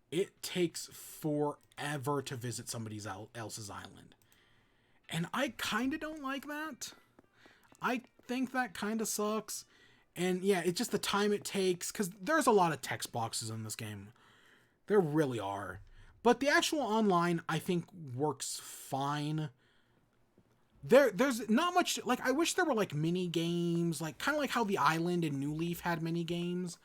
It takes forever to visit somebody else's island. And I kind of don't like that. I think that kind of sucks. And yeah, it's just the time it takes, because there's a lot of text boxes in this game. There really are. But the actual online, I think, works fine. There's not much, like, I wish there were, like, mini games, like, kind of like how the Island in New Leaf had mini games.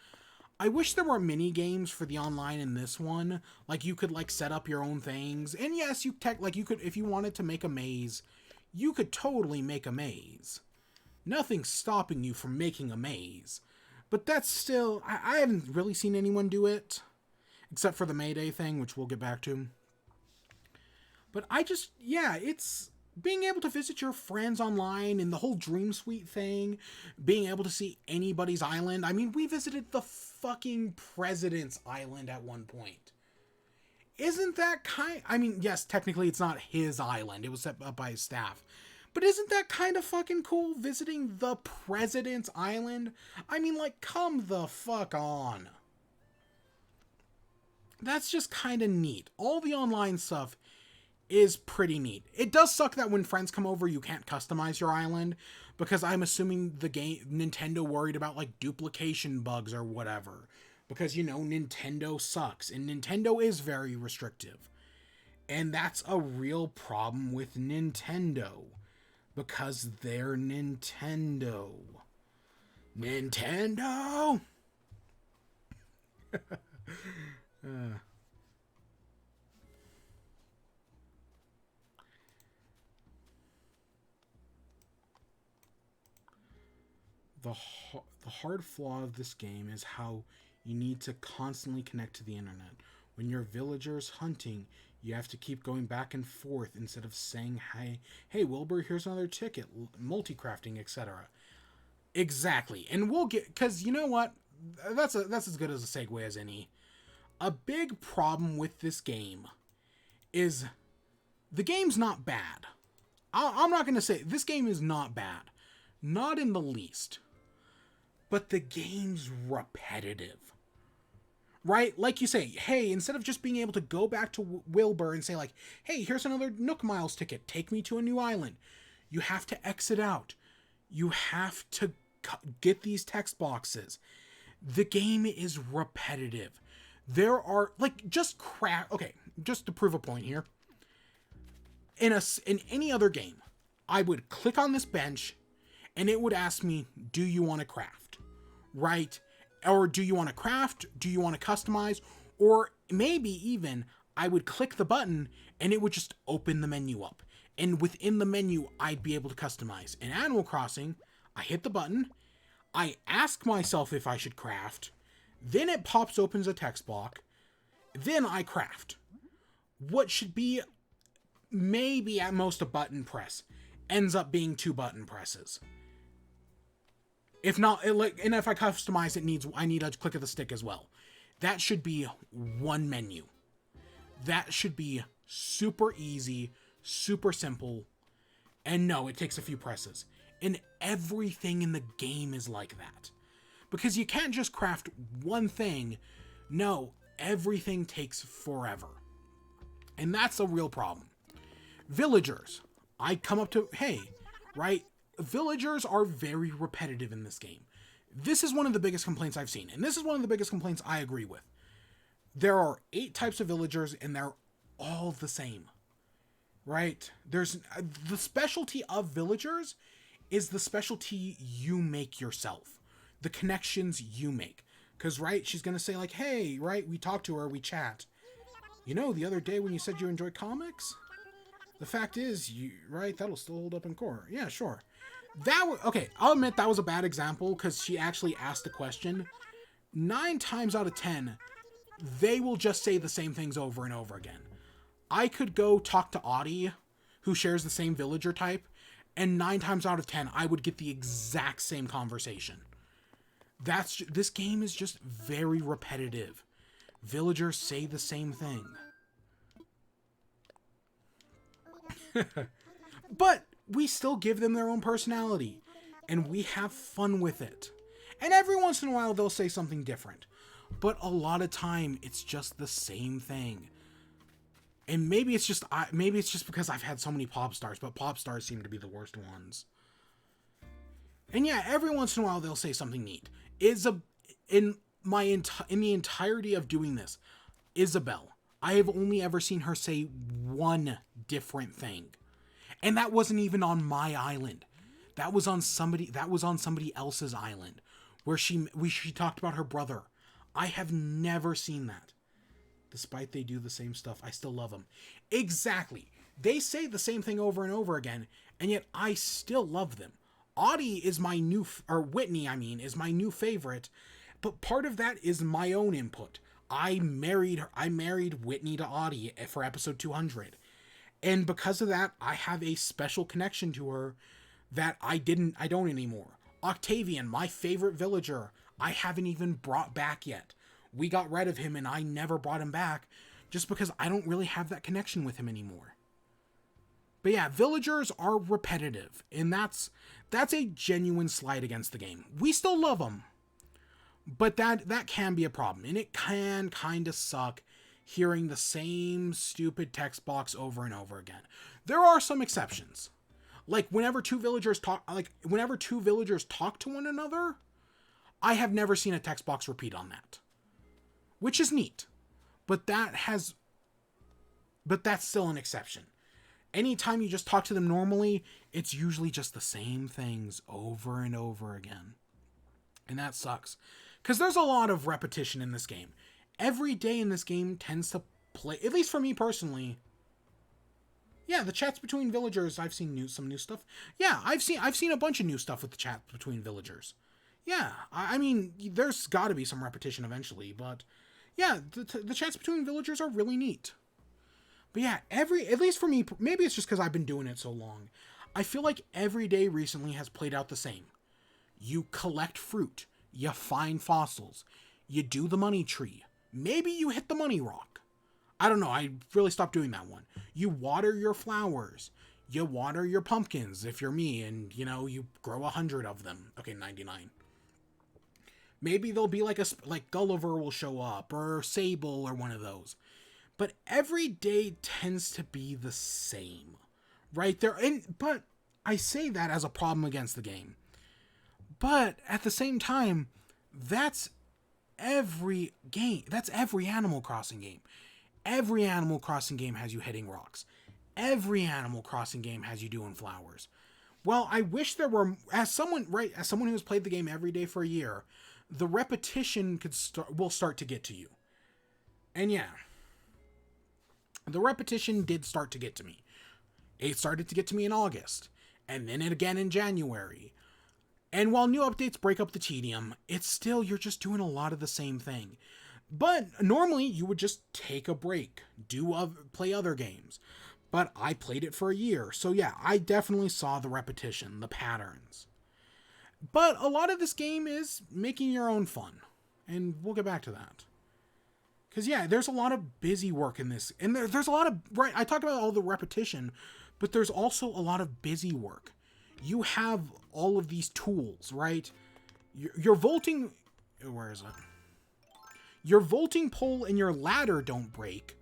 I wish there were mini games for the online in this one. Like, you could, like, set up your own things. And yes, you could, if you wanted to make a maze, you could totally make a maze. Nothing's stopping you from making a maze. But that's still, I haven't really seen anyone do it. Except for the Mayday thing, which we'll get back to. But it's being able to visit your friends online and the whole Dream Suite thing, being able to see anybody's island. I mean, we visited the fucking president's island at one point. Isn't that I mean, yes, technically it's not his island. It was set up by his staff. But isn't that kind of fucking cool, visiting the president's island? I mean, like, come the fuck on. That's just kind of neat. All the online stuff is pretty neat. It does suck that when friends come over, you can't customize your island, because I'm assuming Nintendo worried about, like, duplication bugs or whatever. Because, you know, Nintendo sucks, and Nintendo is very restrictive. And that's a real problem with Nintendo, because they're Nintendo. Nintendo! The hard flaw of this game is how you need to constantly connect to the internet. When your villagers hunting, you have to keep going back and forth instead of saying, hey Wilbur, here's another ticket, multi-crafting, etc. Exactly. And we'll get, because you know what? That's as good as a segue as any. A big problem with this game is the game's not bad. I'm not going to say this game is not bad. Not in the least. But the game's repetitive. Right? Like you say, hey, instead of just being able to go back to Wilbur and say, like, hey, here's another Nook Miles ticket, take me to a new island, you have to exit out. You have to get these text boxes. The game is repetitive. There are, like, okay, just to prove a point here. In any other game, I would click on this bench, and it would ask me, do you want to craft? Right? Or do you want to craft? Do you want to customize? Or maybe even I would click the button and it would just open the menu up. And within the menu, I'd be able to customize. In Animal Crossing, I hit the button, I ask myself if I should craft, then it pops open a text box, then I craft. What should be maybe at most a button press ends up being 2 button presses. If not, and if I customize it, I need a click of the stick as well. That should be 1 menu. That should be super easy, super simple. And no, it takes a few presses. And everything in the game is like that. Because you can't just craft one thing. No, everything takes forever. And that's a real problem. Villagers. I come up to, hey, right? Villagers are very repetitive in this game. This is one of the biggest complaints I've seen. And this is one of the biggest complaints I agree with. There are 8 types of villagers and they're all the same. Right? There's the specialty of villagers is the specialty you make yourself. The connections you make. Because, right, she's going to say like, hey, right, we talk to her, we chat. You know, the other day when you said you enjoy comics, the fact is, right, that'll still hold up in court. Yeah, sure. Okay, I'll admit that was a bad example because she actually asked a question. 9 times out of 10, they will just say the same things over and over again. I could go talk to Audie, who shares the same villager type, and 9 times out of 10, I would get the exact same conversation. This game is just very repetitive. Villagers say the same thing. But we still give them their own personality, and we have fun with it. And every once in a while, they'll say something different. But a lot of time, it's just the same thing. And maybe it's just because I've had so many pop stars, but pop stars seem to be the worst ones. And yeah, every once in a while they'll say something neat. In the entirety of doing this, Isabelle, I have only ever seen her say one different thing. And that wasn't even on my island. That was on somebody else's island where she talked about her brother. I have never seen that. Despite they do the same stuff, I still love them. Exactly. They say the same thing over and over again, and yet I still love them. Whitney, is my new favorite, but part of that is my own input. I married Whitney to Audie for episode 200. And because of that, I have a special connection to her that I don't anymore. Octavian, my favorite villager, I haven't even brought back yet. We got rid of him and I never brought him back just because I don't really have that connection with him anymore. But yeah, villagers are repetitive, and that's a genuine slight against the game. We still love them, but that can be a problem, and it can kind of suck hearing the same stupid text box over and over again. There are some exceptions. Like whenever two villagers talk to one another, I have never seen a text box repeat on that. Which is neat. But that's still an exception. Anytime you just talk to them normally, it's usually just the same things over and over again. And that sucks. Because there's a lot of repetition in this game. Every day in this game tends to play, at least for me personally. Yeah, the chats between villagers, I've seen some new stuff. Yeah, I've seen a bunch of new stuff with the chats between villagers. Yeah, I mean, there's got to be some repetition eventually, but yeah, the chats between villagers are really neat. But yeah, at least for me, maybe it's just because I've been doing it so long. I feel like every day recently has played out the same. You collect fruit. You find fossils. You do the money tree. Maybe you hit the money rock. I don't know. I really stopped doing that one. You water your flowers. You water your pumpkins if you're me and, you grow 100 of them. Okay, 99. Maybe there'll be like Gulliver will show up or Sable or one of those. But every day tends to be the same, right there. But I say that as a problem against the game. But at the same time, that's every game. That's every Animal Crossing game. Every Animal Crossing game has you hitting rocks. Every Animal Crossing game has you doing flowers. Well, I wish there were, as someone who has played the game every day for a year, the repetition will start to get to you. And yeah. The repetition did start to get to me. It started to get to me in August, and then again in January. And while new updates break up the tedium, it's still, you're just doing a lot of the same thing. But normally you would just take a break, play other games. But I played it for a year, so yeah, I definitely saw the repetition, the patterns. But a lot of this game is making your own fun, and we'll get back to that. Because, yeah, there's a lot of busy work in this. And there's a lot of, right, I talked about all the repetition, but there's also a lot of busy work. You have all of these tools, right? Your vaulting, where is it? Your vaulting pole and your ladder don't break,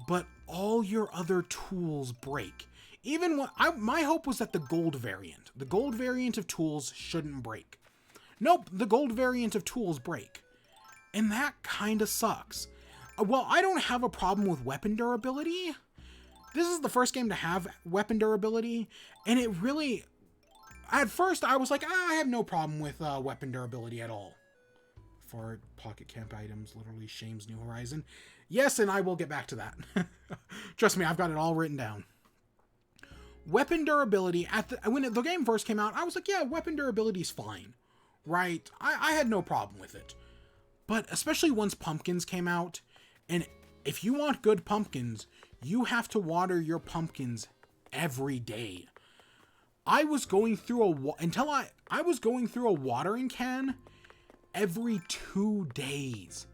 but all your other tools break. Even when my hope was that the gold variant of tools shouldn't break. Nope, the gold variant of tools break. And that kind of sucks. Well, I don't have a problem with weapon durability. This is the first game to have weapon durability, and it really... At first, I was like, I have no problem with weapon durability at all. For pocket camp items, literally shames New Horizon. Yes, and I will get back to that. Trust me, I've got it all written down. Weapon durability, when the game first came out, I was like, yeah, weapon durability is fine. Right? I had no problem with it. But especially once pumpkins came out, and if you want good pumpkins, you have to water your pumpkins every day. I was going through I was going through a watering can every 2 days.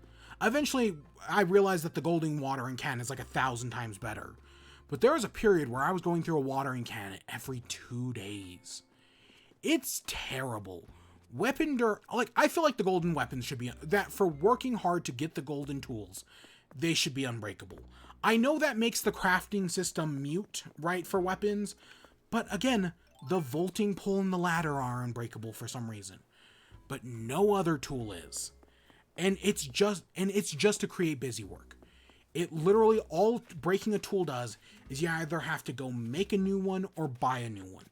Eventually, I realized that the golden watering can is like 1,000 times better. But there was a period where I was going through a watering can every 2 days. It's terrible. I feel like the golden weapons should be that for working hard to get the golden tools, they should be unbreakable. I know that makes the crafting system mute, right, for weapons, but again, the vaulting pole and the ladder are unbreakable for some reason. But no other tool is. And it's just to create busy work. It literally, all breaking a tool does is you either have to go make a new one or buy a new one.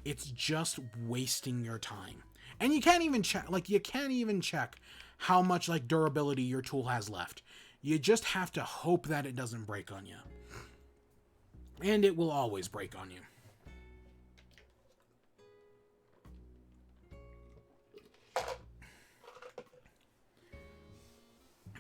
It's just wasting your time. And you can't even check how much durability your tool has left. You just have to hope that it doesn't break on you. And it will always break on you.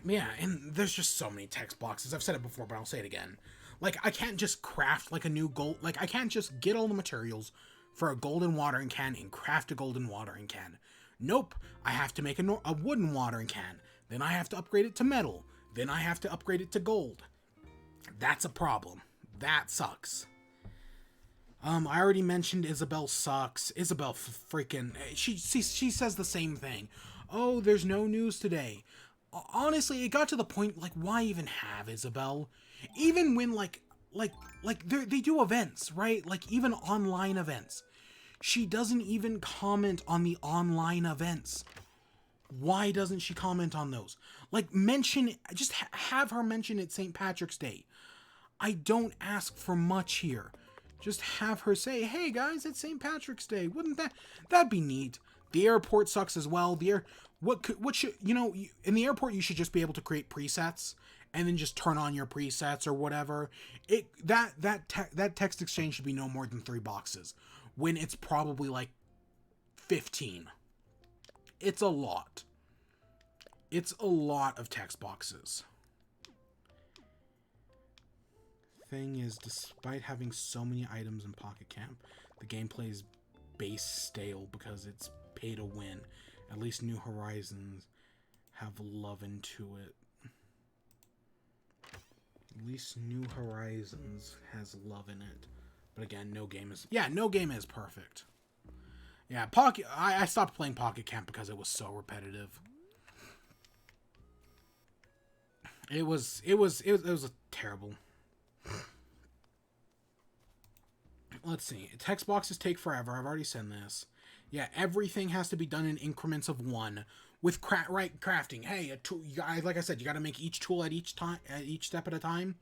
Yeah, and there's just so many text boxes. I've said it before, but I'll say it again. I can't just craft a new gold... I can't just get all the materials for a golden watering can and craft a golden watering can. Nope, I have to make a wooden watering can. Then I have to upgrade it to metal. Then I have to upgrade it to gold. That's a problem. That sucks. I already mentioned Isabelle sucks. Isabelle freaking... She says the same thing. Oh, there's no news today. Honestly, it got to the point, why even have Isabelle? Even when, they do events, right? Even online events. She doesn't even comment on the online events. Why doesn't she comment on those? Just have her mention it St. Patrick's Day. I don't ask for much here. Just have her say, hey guys, it's St. Patrick's Day. Wouldn't that'd be neat? The airport sucks as well. What should, in the airport you should just be able to create presets and then just turn on your presets or whatever. That text exchange should be no more than 3 boxes when it's probably 15. It's a lot. It's a lot of text boxes. Thing is, despite having so many items in Pocket Camp, the gameplay is base stale because it's pay to win. At least New Horizons have love into it. At least New Horizons has love in it. But again, no game is perfect. Yeah, I stopped playing Pocket Camp because it was so repetitive. It was a terrible. Let's see. Text boxes take forever. I've already said this. Yeah, everything has to be done in increments of 1 with crafting. Hey, like I said, you got to make each tool at each step at a time.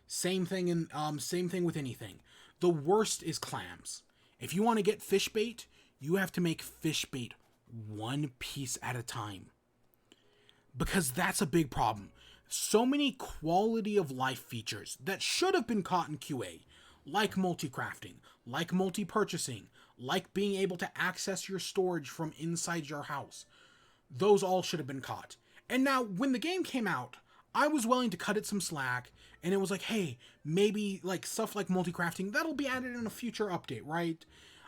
Same thing with anything. The worst is clams. If you want to get fish bait, you have to make fish bait 1 piece at a time. Because that's a big problem. So many quality of life features that should have been caught in QA, like multi-crafting, like multi-purchasing, like being able to access your storage from inside your house. Those all should have been caught. And now, when the game came out, I was willing to cut it some slack, and it was hey, maybe stuff like multi-crafting, that'll be added in a future update, right?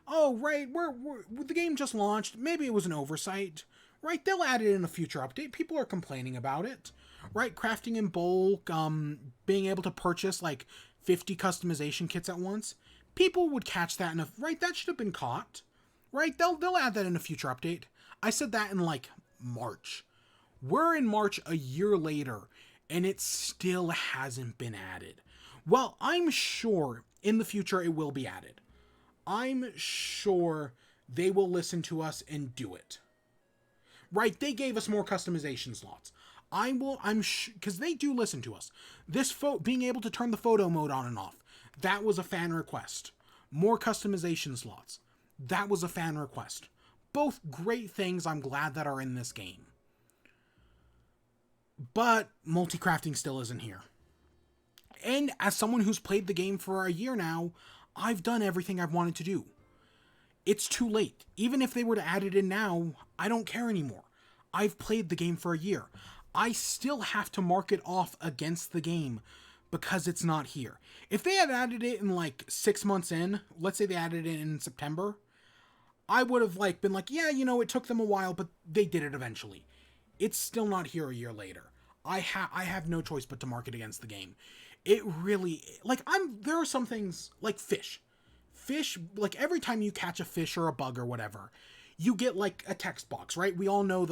Oh, right, the game just launched, maybe it was an oversight, right? They'll add it in a future update, people are complaining about it, right? Crafting in bulk, being able to purchase 50 customization kits at once, people would catch that right? That should have been caught, right? They'll add that in a future update. I said that in March. We're in March a year later, and it still hasn't been added. Well, I'm sure in the future it will be added. I'm sure they will listen to us and do it. Right? They gave us more customization slots. Because they do listen to us. Being able to turn the photo mode on and off, that was a fan request. More customization slots, that was a fan request. Both great things I'm glad that are in this game. But multi-crafting still isn't here. And as someone who's played the game for a year now, I've done everything I've wanted to do. It's too late. Even if they were to add it in now, I don't care anymore. I've played the game for a year. I still have to mark it off against the game because it's not here. If they had added it in like 6 months in, let's say they added it in September, I would have been like, yeah, it took them a while, but they did it eventually. It's still not here a year later. I have no choice but to mark it against the game. It really, there are some things like fish. Fish, every time you catch a fish or a bug or whatever, you get a text box, right? We all know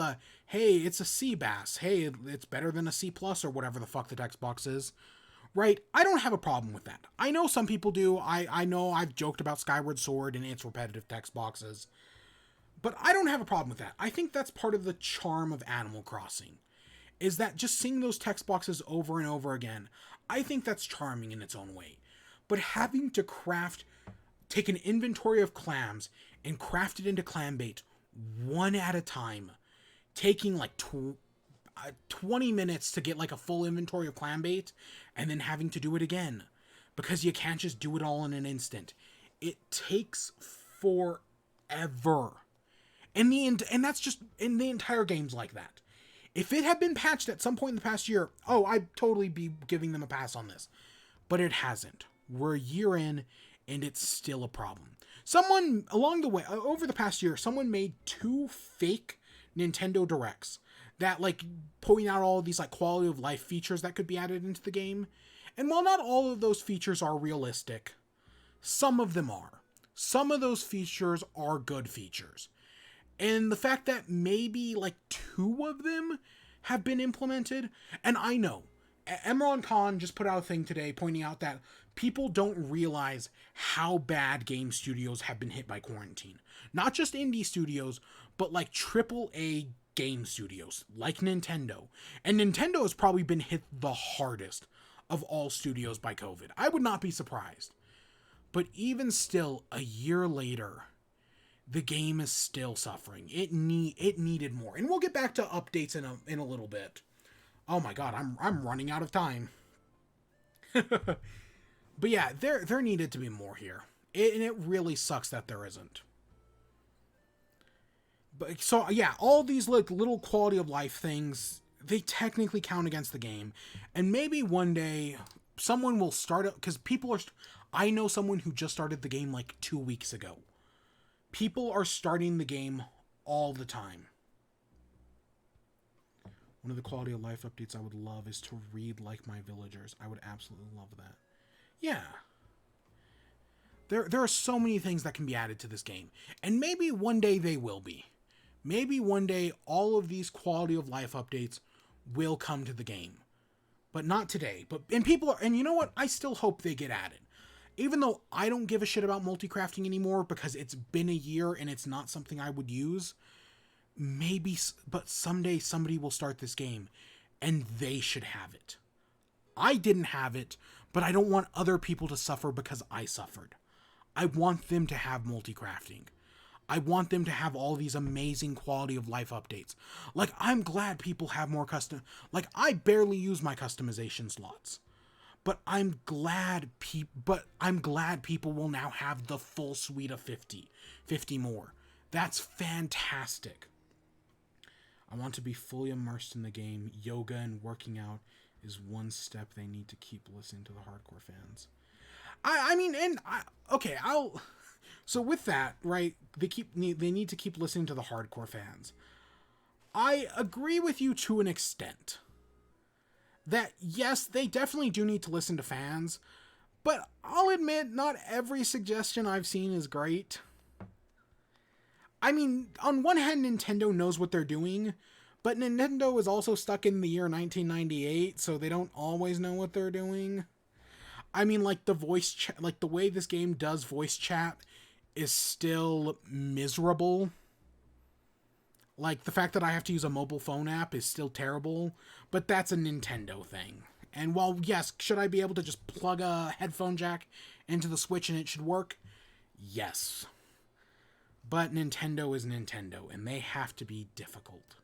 hey, it's a sea bass. Hey, it's better than a C plus or whatever the fuck the text box is, right? I don't have a problem with that. I know some people do. I know I've joked about Skyward Sword and its repetitive text boxes, but I don't have a problem with that. I think that's part of the charm of Animal Crossing, is that just seeing those text boxes over and over again, I think that's charming in its own way. But having to take an inventory of clams and craft it into clam bait one at a time, taking 20 minutes to get a full inventory of clam bait, and then having to do it again because you can't just do it all in an instant. It takes forever. And that's just in the entire game's like that. If it had been patched at some point in the past year, I'd totally be giving them a pass on this. But it hasn't. We're a year in, and it's still a problem. Someone, along the way, over the past year, someone made 2 fake Nintendo Directs that, point out all of these, quality of life features that could be added into the game. And while not all of those features are realistic, some of them are. Some of those features are good features. And the fact that maybe 2 of them have been implemented, and I know, Emron Khan just put out a thing today pointing out that people don't realize how bad game studios have been hit by quarantine. Not just indie studios, but AAA game studios, like Nintendo. And Nintendo has probably been hit the hardest of all studios by COVID. I would not be surprised. But even still, a year later, the game is still suffering. It needed more. And we'll get back to updates in a little bit. Oh my god, I'm running out of time. But yeah, there needed to be more here. And it really sucks that there isn't. But so yeah, all these little quality of life things, they technically count against the game. And maybe one day someone will start it, because I know someone who just started the game 2 weeks ago. People are starting the game all the time. One of the quality of life updates I would love is to read like my villagers. I would absolutely love that. Yeah. There are so many things that can be added to this game. And maybe one day they will be. Maybe one day all of these quality of life updates will come to the game. But not today. And you know what? I still hope they get added. Even though I don't give a shit about multi-crafting anymore because it's been a year and it's not something I would use, but someday somebody will start this game and they should have it. I didn't have it, but I don't want other people to suffer because I suffered. I want them to have multi-crafting. I want them to have all these amazing quality of life updates. I'm glad people have more I barely use my customization slots. But I'm glad people will now have the full suite of 50 more. That's fantastic. I want to be fully immersed in the game. Yoga and working out is one step they need to keep listening to the hardcore fans. So with that, right, they need to keep listening to the hardcore fans. I agree with you to an extent. That, yes, they definitely do need to listen to fans, but I'll admit not every suggestion I've seen is great. On one hand, Nintendo knows what they're doing, but Nintendo is also stuck in the year 1998, so they don't always know what they're doing. I mean, like the voice chat, like the way this game does voice chat is still miserable. Like the fact that I have to use a mobile phone app is still terrible, but that's a Nintendo thing. And while yes, should I be able to just plug a headphone jack into the Switch and it should work? Yes. But Nintendo is Nintendo, and they have to be difficult.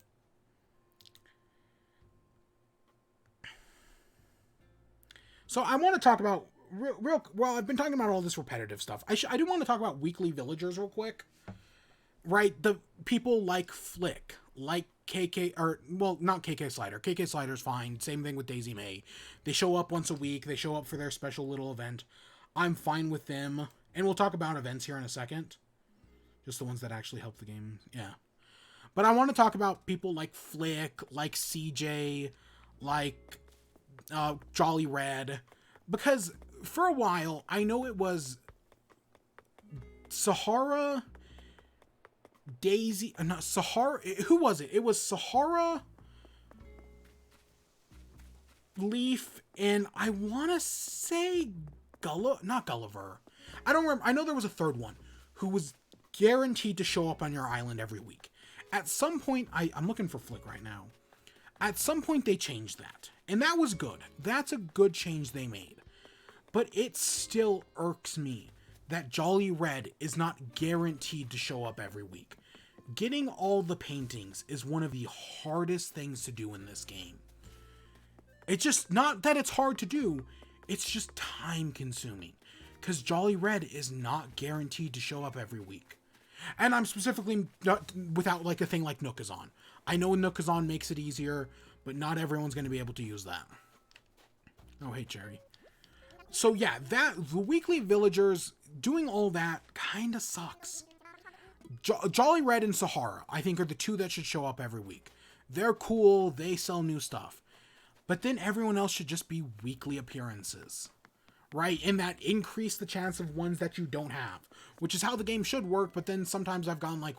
So I want to talk about well, I've been talking about all this repetitive stuff. I do want to talk about weekly villagers real quick. Right, the people like Flick, like KK, or well, not KK Slider. KK Slider's fine. Same thing with Daisy May. They show up once a week. They show up for their special little event. I'm fine with them, and we'll talk about events here in a second. Just the ones that actually help the game. Yeah. But I want to talk about people like Flick, like CJ, like Jolly Red. Because for a while, I know it was Sahara, Daisy, not Sahara. Who was it? It was Sahara, Leaf, and I want to say not Gulliver. I don't remember. I know there was a third one who was guaranteed to show up on your island every week. At some point, I'm looking for Flick right now. At some point, they changed that. And that was good. That's a good change they made. But it still irks me that Jolly Red is not guaranteed to show up every week. Getting all the paintings is one of the hardest things to do in this game. It's just not that it's hard to do, it's just time consuming. Because Jolly Red is not guaranteed to show up every week. And I'm specifically not without like a thing like Nookazon. I know Nookazon makes it easier, but not everyone's going to be able to use that. Oh, hey, Cherry. So yeah, the weekly villagers doing all that kind of sucks. Jolly Red and Sahara, I think, are the two that should show up every week. They're cool, they sell new stuff. But then everyone else should just be weekly appearances. Right? And that increase the chance of ones that you don't have. Which is how the game should work, but then sometimes I've gone like...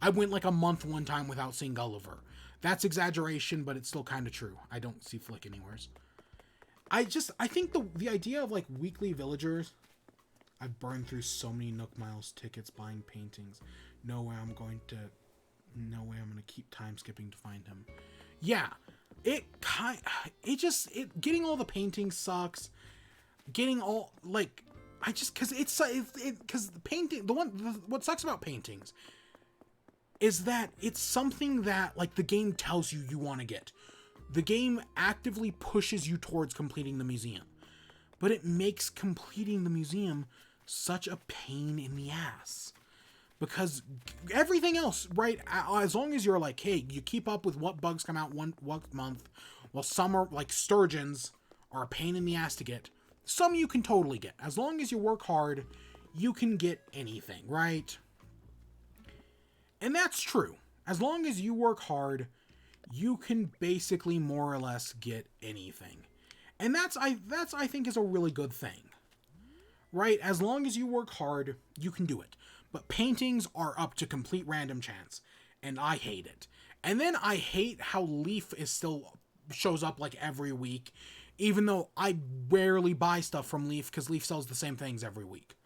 I went like a month one time without seeing Gulliver. That's exaggeration, but it's still kind of true. I don't see Flick anywheres. I think the idea of like weekly villagers... I've burned through so many Nook Miles tickets buying paintings. No way I'm going to keep time skipping to find him. Yeah, getting all the paintings sucks. Getting all like because the painting what sucks about paintings is that it's something that like the game tells you want to get. The game actively pushes you towards completing the museum, but it makes completing the museum such a pain in the ass. Because everything else, right, as long as you're like, hey, you keep up with what bugs come out one month, while some are, like sturgeons, are a pain in the ass to get, some you can totally get. As long as you work hard, you can get anything, right? And that's true. As long as you work hard, you can basically more or less get anything. And that's I think is a really good thing. Right? As long as you work hard, you can do it. But paintings are up to complete random chance, and I hate it. And then I hate how Leaf still shows up like every week, even though I rarely buy stuff from Leaf because Leaf sells the same things every week.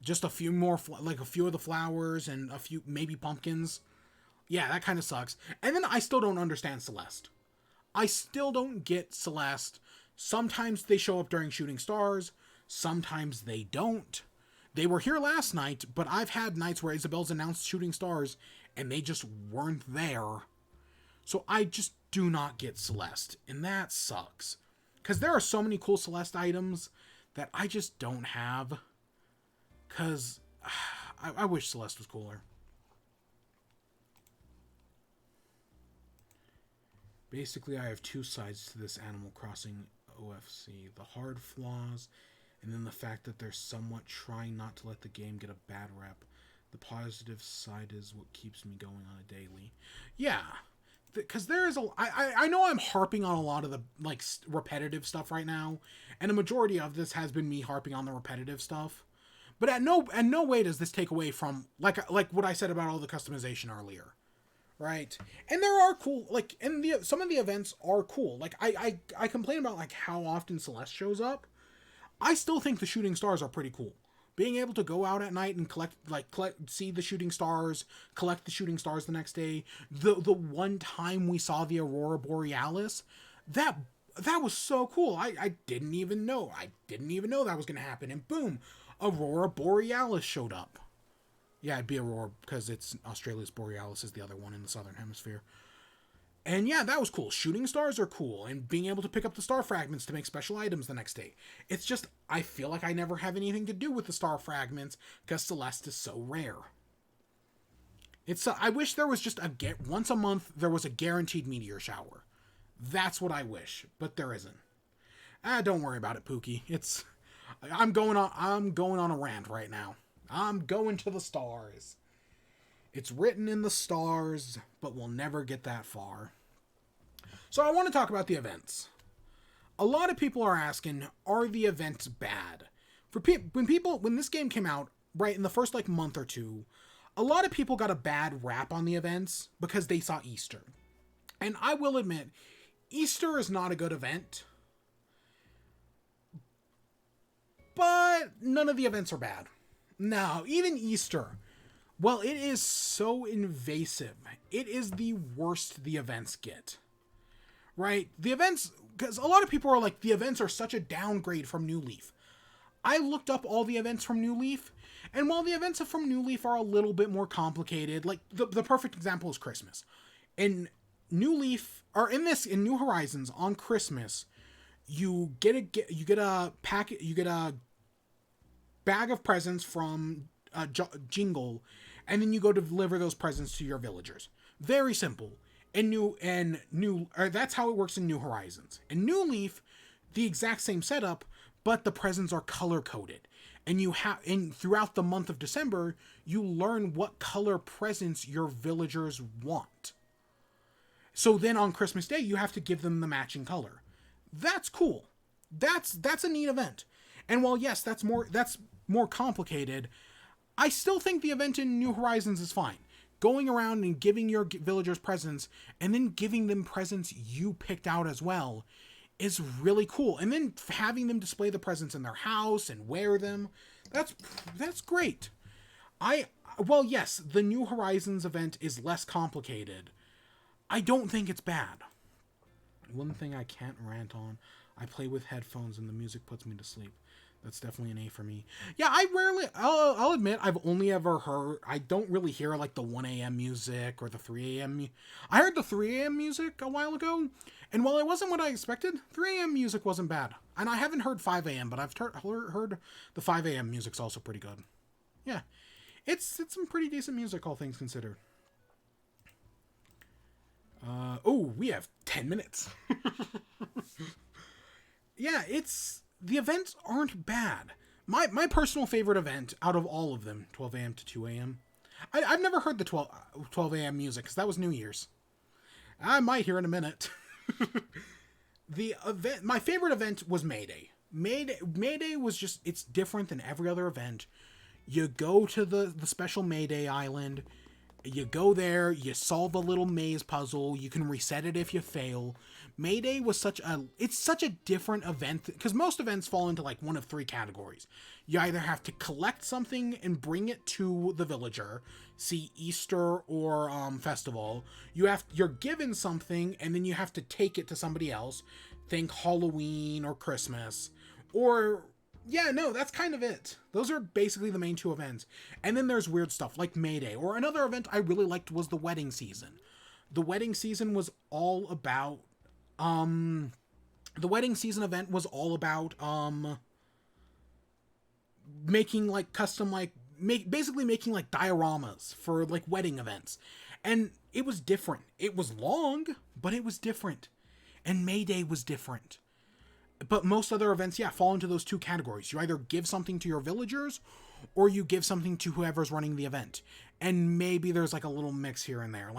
Just a few more, like a few of the flowers and a few maybe pumpkins. Yeah, that kind of sucks. And then I still don't understand Celeste. I still don't get Celeste. Sometimes they show up during Shooting Stars. Sometimes they don't. They were here last night, but I've had nights where Isabelle's announced Shooting Stars and they just weren't there. So I just do not get Celeste, and that sucks. Because there are so many cool Celeste items that I just don't have. Because I wish Celeste was cooler. Basically, I have two sides to this Animal Crossing OFC. The hard flaws, and then the fact that they're somewhat trying not to let the game get a bad rep. The positive side is what keeps me going on a daily. Yeah, because there is I know I'm harping on a lot of the like repetitive stuff right now, and a majority of this has been me harping on the repetitive stuff. But at no way does this take away from like what I said about all the customization earlier. Right? And there are cool, like, and some of the events are cool. Like, I complain about, like, how often Celeste shows up. I still think the shooting stars are pretty cool. Being able to go out at night and see the shooting stars, collect the shooting stars the next day. The one time we saw the aurora borealis, that was so cool. I didn't even know. I didn't even know that was going to happen. And boom, aurora borealis showed up. Yeah, it'd be aurora because it's Australia's borealis is the other one in the southern hemisphere. And yeah, that was cool. Shooting stars are cool, and being able to pick up the star fragments to make special items the next day. It's just, I feel like I never have anything to do with the star fragments because Celeste is so rare. I wish there was just once a month there was a guaranteed meteor shower. That's what I wish, but there isn't. Don't worry about it, Pookie. I'm going on a rant right now. I'm going to the stars. It's written in the stars, but we'll never get that far. So I want to talk about the events. A lot of people are asking, are the events bad? When this game came out, right, in the first month or two, a lot of people got a bad rap on the events because they saw Easter. And I will admit, Easter is not a good event. But none of the events are bad. No, even Easter. Well, it is so invasive. It is the worst the events get. Right? The events, because a lot of people are like, the events are such a downgrade from New Leaf. I looked up all the events from New Leaf, and while the events from New Leaf are a little bit more complicated, like the perfect example is Christmas. In New Leaf, or in New Horizons, on Christmas, you get a bag of presents from Jingle, and then you go deliver those presents to your villagers. Very simple. That's how it works in New Horizons. In New Leaf, the exact same setup, but the presents are color coded. And throughout the month of December, you learn what color presents your villagers want. So then on Christmas Day, you have to give them the matching color. That's cool. That's a neat event. And while yes, that's more complicated, I still think the event in New Horizons is fine. Going around and giving your villagers presents, and then giving them presents you picked out as well, is really cool. And then having them display the presents in their house and wear them, that's great. Yes, the New Horizons event is less complicated. I don't think it's bad. One thing I can't rant on, I play with headphones and the music puts me to sleep. That's definitely an A for me. Yeah, I'll admit, I've only ever I don't really hear the 1 a.m. music or the 3 a.m. I heard the 3 a.m. music a while ago, and while it wasn't what I expected, 3 a.m. music wasn't bad. And I haven't heard 5 a.m., but I've heard the 5 a.m. music's also pretty good. Yeah, it's some pretty decent music, all things considered. We have 10 minutes. Yeah, the events aren't bad. My personal favorite event out of all of them, 12 a.m. to 2 a.m. I've never heard the 12 a.m. music because that was New Year's. I might hear in a minute. My favorite event was May Day. May Day was just, it's different than every other event. You go to the special May Day island. You go there, you solve a little maze puzzle, you can reset it if you fail. May Day was such a different event, because most events fall into one of three categories. You either have to collect something and bring it to the villager, see Easter or festival. You're given something and then you have to take it to somebody else, think Halloween or Christmas, or yeah, no, that's kind of it. Those are basically the main two events. And then there's weird stuff like May Day, or another event I really liked was the wedding season. The wedding season was all about the wedding season event was all about making custom basically making dioramas for wedding events. And it was different. It was long, but it was different. And May Day was different. But most other events, fall into those two categories. You either give something to your villagers, or you give something to whoever's running the event. And maybe there's a little mix here and there.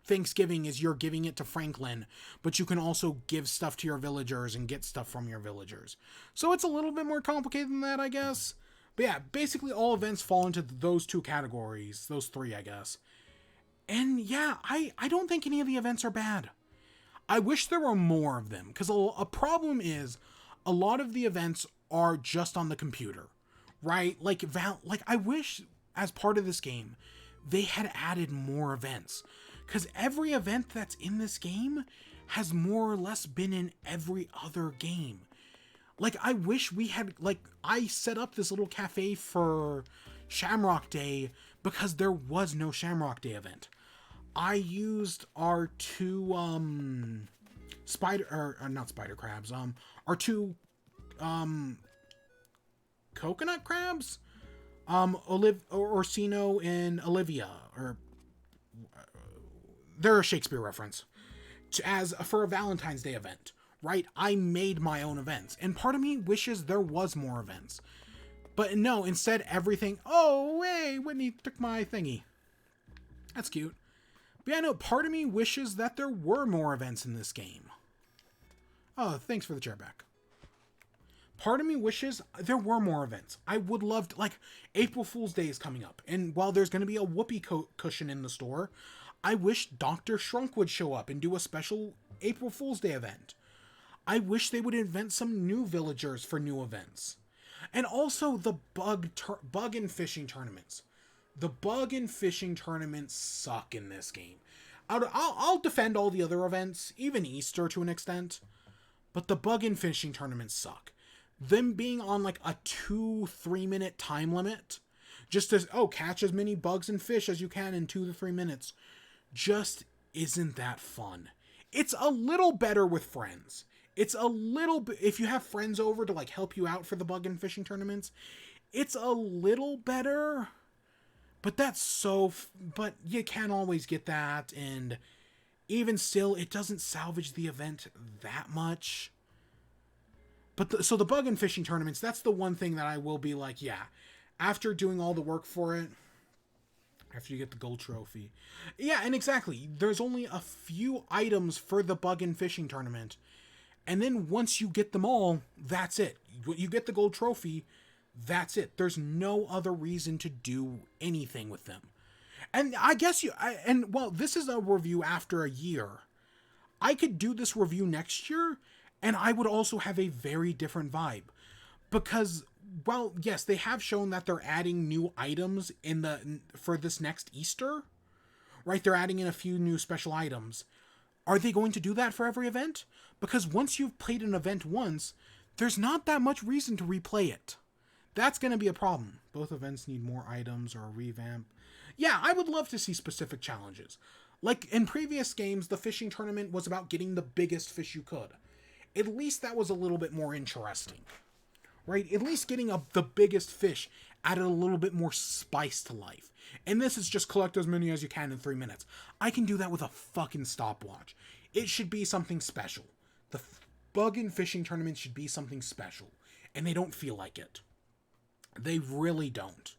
Thanksgiving is you're giving it to Franklin, but you can also give stuff to your villagers and get stuff from your villagers. So it's a little bit more complicated than that, I guess. But yeah, basically all events fall into those two categories. Those three, I guess. And yeah, I don't think any of the events are bad. I wish there were more of them, because a problem is a lot of the events are just on the computer, right? Like I wish as part of this game they had added more events, because every event that's in this game has more or less been in every other game. Like, I wish we had, like, I set up this little cafe for Shamrock Day because there was no Shamrock Day event. I used our two not spider crabs, our two coconut crabs, Orsino and Olivia, or they're a Shakespeare reference, as for a Valentine's Day event, right? I made my own events, and part of me wishes there was more events, but no, instead everything. Oh, hey, Whitney took my thingy. That's cute. But yeah, no, part of me wishes that there were more events in this game. Oh, thanks for the chair back. Part of me wishes there were more events. I would love to, like, April Fool's Day is coming up, and while there's going to be a whoopee cushion in the store, I wish Dr. Shrunk would show up and do a special April Fool's Day event. I wish they would invent some new villagers for new events. And also the bug and fishing tournaments. The bug and fishing tournaments suck in this game. I'll defend all the other events, even Easter to an extent, but the bug and fishing tournaments suck. Them being on like a 2-3 minute time limit, just as, catch as many bugs and fish as you can in 2 to 3 minutes, just isn't that fun. It's a little better with friends. It's a little bit, if you have friends over to like help you out for the bug and fishing tournaments, it's a little better, but but you can't always get that, and even still, it doesn't salvage the event that much. But so the bug and fishing tournaments, that's the one thing that I will be like, yeah, after doing all the work for it, after you get the gold trophy. Yeah, and exactly, there's only a few items for the bug and fishing tournament. And then once you get them all, that's it. You get the gold trophy, that's it. There's no other reason to do anything with them. And I guess this is a review after a year. I could do this review next year, and I would also have a very different vibe. Because, well, yes, they have shown that they're adding new items for this next Easter. Right, they're adding in a few new special items. Are they going to do that for every event? Because once you've played an event once, there's not that much reason to replay it. That's going to be a problem. Both events need more items or a revamp. Yeah, I would love to see specific challenges. Like in previous games, the fishing tournament was about getting the biggest fish you could. At least that was a little bit more interesting. Right? At least getting the biggest fish added a little bit more spice to life. And this is just collect as many as you can in 3 minutes. I can do that with a fucking stopwatch. It should be something special. The bug and fishing tournament should be something special. And they don't feel like it. They really don't.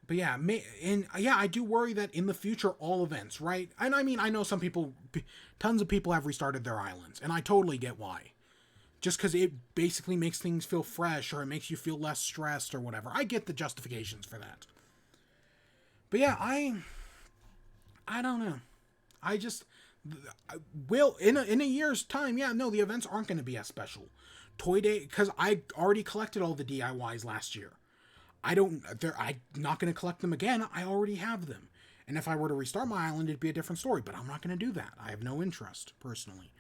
But yeah, I do worry that in the future, all events, right? And I mean, I know tons of people have restarted their islands, and I totally get why. Just because it basically makes things feel fresh, or it makes you feel less stressed, or whatever. I get the justifications for that. But yeah, I don't know. I just will in a year's time. Yeah, no, the events aren't going to be as special. Toy Day, because I already collected all the DIYs last year. I'm not going to collect them again. I already have them. And if I were to restart my island, it'd be a different story. But I'm not going to do that. I have no interest, personally.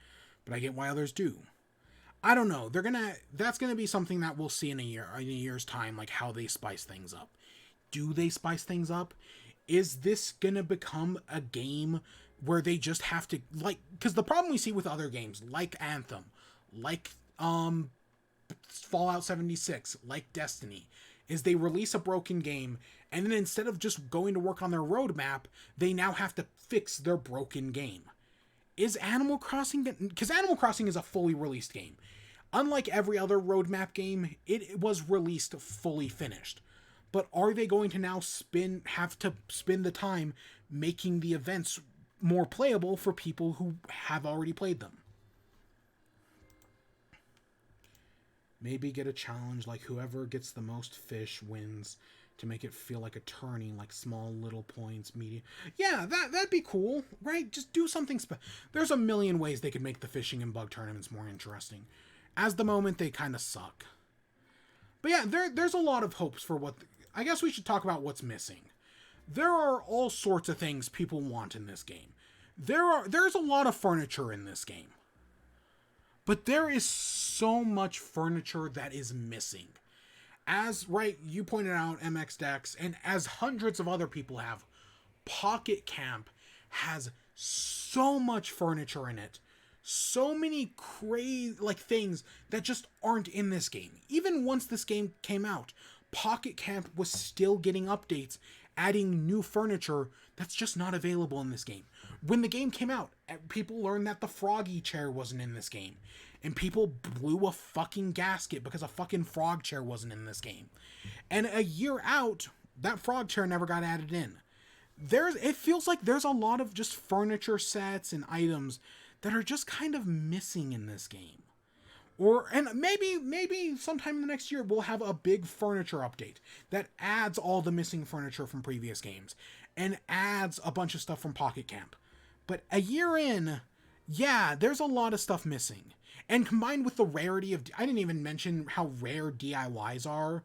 But I get why others do. I don't know. That's going to be something that we'll see in a year's time, like how they spice things up. Do they spice things up? Is this going to become a game where they just have to, like, because the problem we see with other games, like Anthem, like Fallout 76, like Destiny, is they release a broken game, and then instead of just going to work on their roadmap, they now have to fix their broken game. Is Animal Crossing... Because Animal Crossing is a fully released game. Unlike every other roadmap game, it was released fully finished. But are they going to now have to spend the time making the events more playable for people who have already played them? Maybe get a challenge like whoever gets the most fish wins, to make it feel like a tourney, like small little points, medium. Yeah, that'd be cool, right? Just do something There's a million ways they could make the fishing and bug tournaments more interesting. as the moment, they kind of suck. But yeah, there's a lot of hopes for what... I guess we should talk about what's missing. There are all sorts of things people want in this game. There's a lot of furniture in this game. But there is so much furniture that is missing. As, right, you pointed out, MX Dex, and as hundreds of other people have, Pocket Camp has so much furniture in it. So many crazy, like, things that just aren't in this game. Even once this game came out, Pocket Camp was still getting updates, adding new furniture that's just not available in this game. When the game came out, people learned that the Froggy chair wasn't in this game. And people blew a fucking gasket because a fucking frog chair wasn't in this game. And a year out, that frog chair never got added in. It feels like there's a lot of just furniture sets and items that are just kind of missing in this game. And maybe sometime in the next year we'll have a big furniture update that adds all the missing furniture from previous games and adds a bunch of stuff from Pocket Camp. But a year in, yeah, there's a lot of stuff missing. And combined with the rarity of... I didn't even mention how rare DIYs are.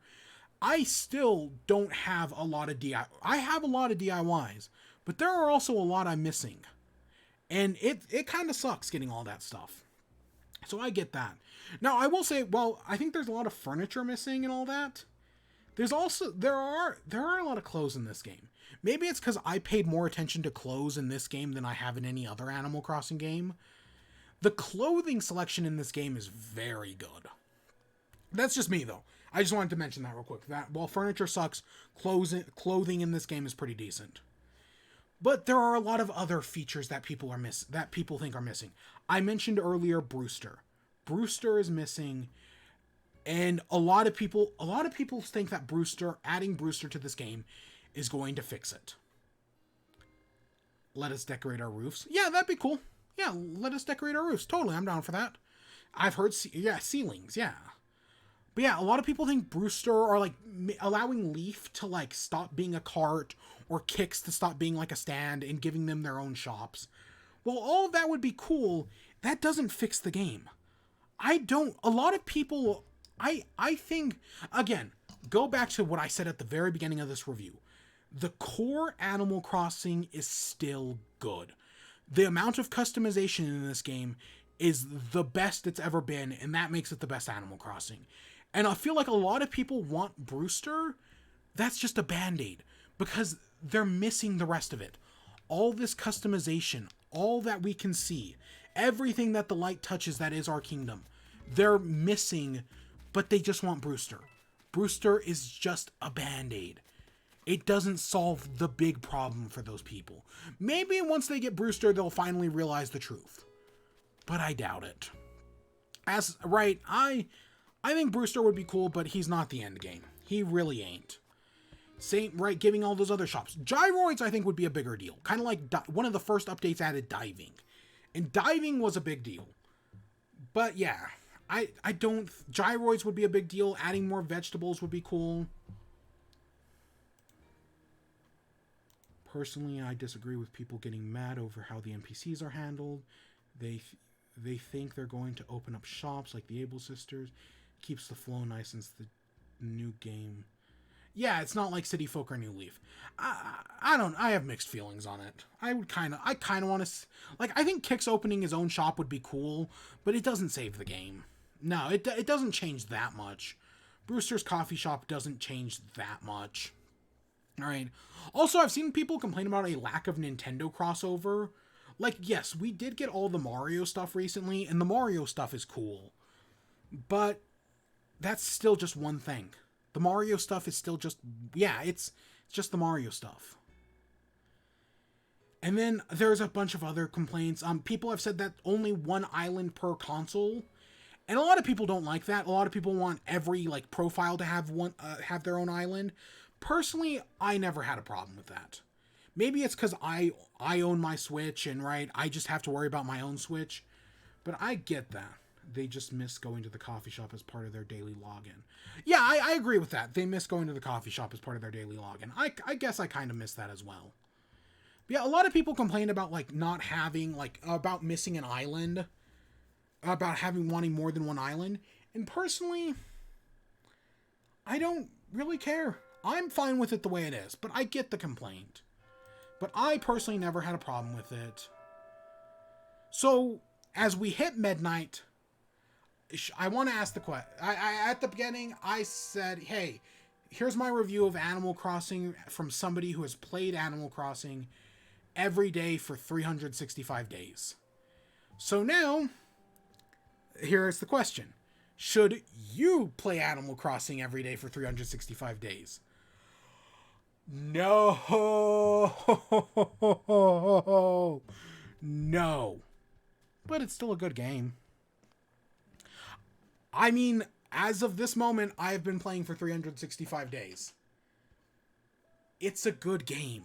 I still don't have a lot of DIYs. I have a lot of DIYs, but there are also a lot I'm missing. And it kind of sucks getting all that stuff. So I get that. Now, I will say, well, I think there's a lot of furniture missing and all that. There are a lot of clothes in this game. Maybe it's because I paid more attention to clothes in this game than I have in any other Animal Crossing game. The clothing selection in this game is very good. That's just me, though. I just wanted to mention that real quick. That while furniture sucks, clothing in this game is pretty decent. But there are a lot of other features that people think are missing. I mentioned earlier Brewster. Brewster is missing, and a lot of people think that adding Brewster to this game is going to fix it. Let us decorate our roofs. Yeah, that'd be cool. Yeah, let us decorate our roofs. Totally, I'm down for that. I've heard, ceilings, yeah. But yeah, a lot of people think Brewster, or like allowing Leaf to like stop being a cart, or Kicks to stop being like a stand, and giving them their own shops. Well, all of that would be cool. That doesn't fix the game. A lot of people, I think, again, go back to what I said at the very beginning of this review. The core Animal Crossing is still good. The amount of customization in this game is the best it's ever been, and that makes it the best Animal Crossing. And I feel like a lot of people want Brewster. That's just a band-aid, because they're missing the rest of it. All this customization, all that we can see, everything that the light touches that is our kingdom, they're missing, but they just want Brewster. Brewster is just a band-aid. It doesn't solve the big problem for those people. Maybe once they get Brewster, they'll finally realize the truth. But I doubt it. I think Brewster would be cool, but he's not the end game. He really ain't. Giving all those other shops. Gyroids, I think, would be a bigger deal. Kind of like one of the first updates added diving. And diving was a big deal. But yeah, Gyroids would be a big deal. Adding more vegetables would be cool. Personally, I disagree with people getting mad over how the NPCs are handled. They think they're going to open up shops like the Able Sisters. Keeps the flow nice since the new game. Yeah, it's not like City Folk or New Leaf. I have mixed feelings on it. I kind of want to, I think Kix opening his own shop would be cool, but it doesn't save the game. No, it doesn't change that much. Brewster's coffee shop doesn't change that much. All right. Also, I've seen people complain about a lack of Nintendo crossover. Like, yes, we did get all the Mario stuff recently, and the Mario stuff is cool. But that's still just one thing. The Mario stuff is still just... Yeah, it's just the Mario stuff. And then there's a bunch of other complaints. People have said that only one island per console. And a lot of people don't like that. A lot of people want every, profile to have their own island. Personally, I never had a problem with that. Maybe it's because I own my Switch, and I just have to worry about my own Switch. But I get that. They just miss going to the coffee shop as part of their daily login. Yeah, I agree with that. They miss going to the coffee shop as part of their daily login. I guess I kind of miss that as well. But yeah, a lot of people complain about, not having, about missing an island. about having wanting more than one island. And personally, I don't really care. I'm fine with it the way it is, but I get the complaint. But I personally never had a problem with it. So, as we hit midnight, I want to ask the question. At the beginning, I said, hey, here's my review of Animal Crossing from somebody who has played Animal Crossing every day for 365 days. So now, here's the question. Should you play Animal Crossing every day for 365 days? No. No. But it's still a good game. I mean, as of this moment, I have been playing for 365 days. It's a good game.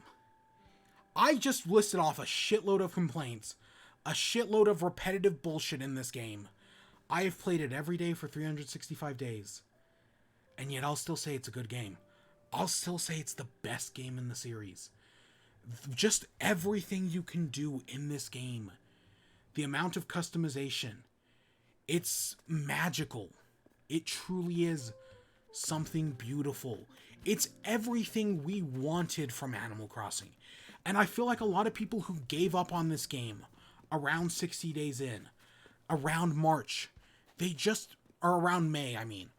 I just listed off a shitload of complaints, a shitload of repetitive bullshit in this game. I have played it every day for 365 days. And yet I'll still say it's a good game. I'll still say it's the best game in the series. Just everything you can do in this game. The amount of customization. It's magical. It truly is something beautiful. It's everything we wanted from Animal Crossing. And I feel like a lot of people who gave up on this game around 60 days in, around March, they just, or around May, I mean,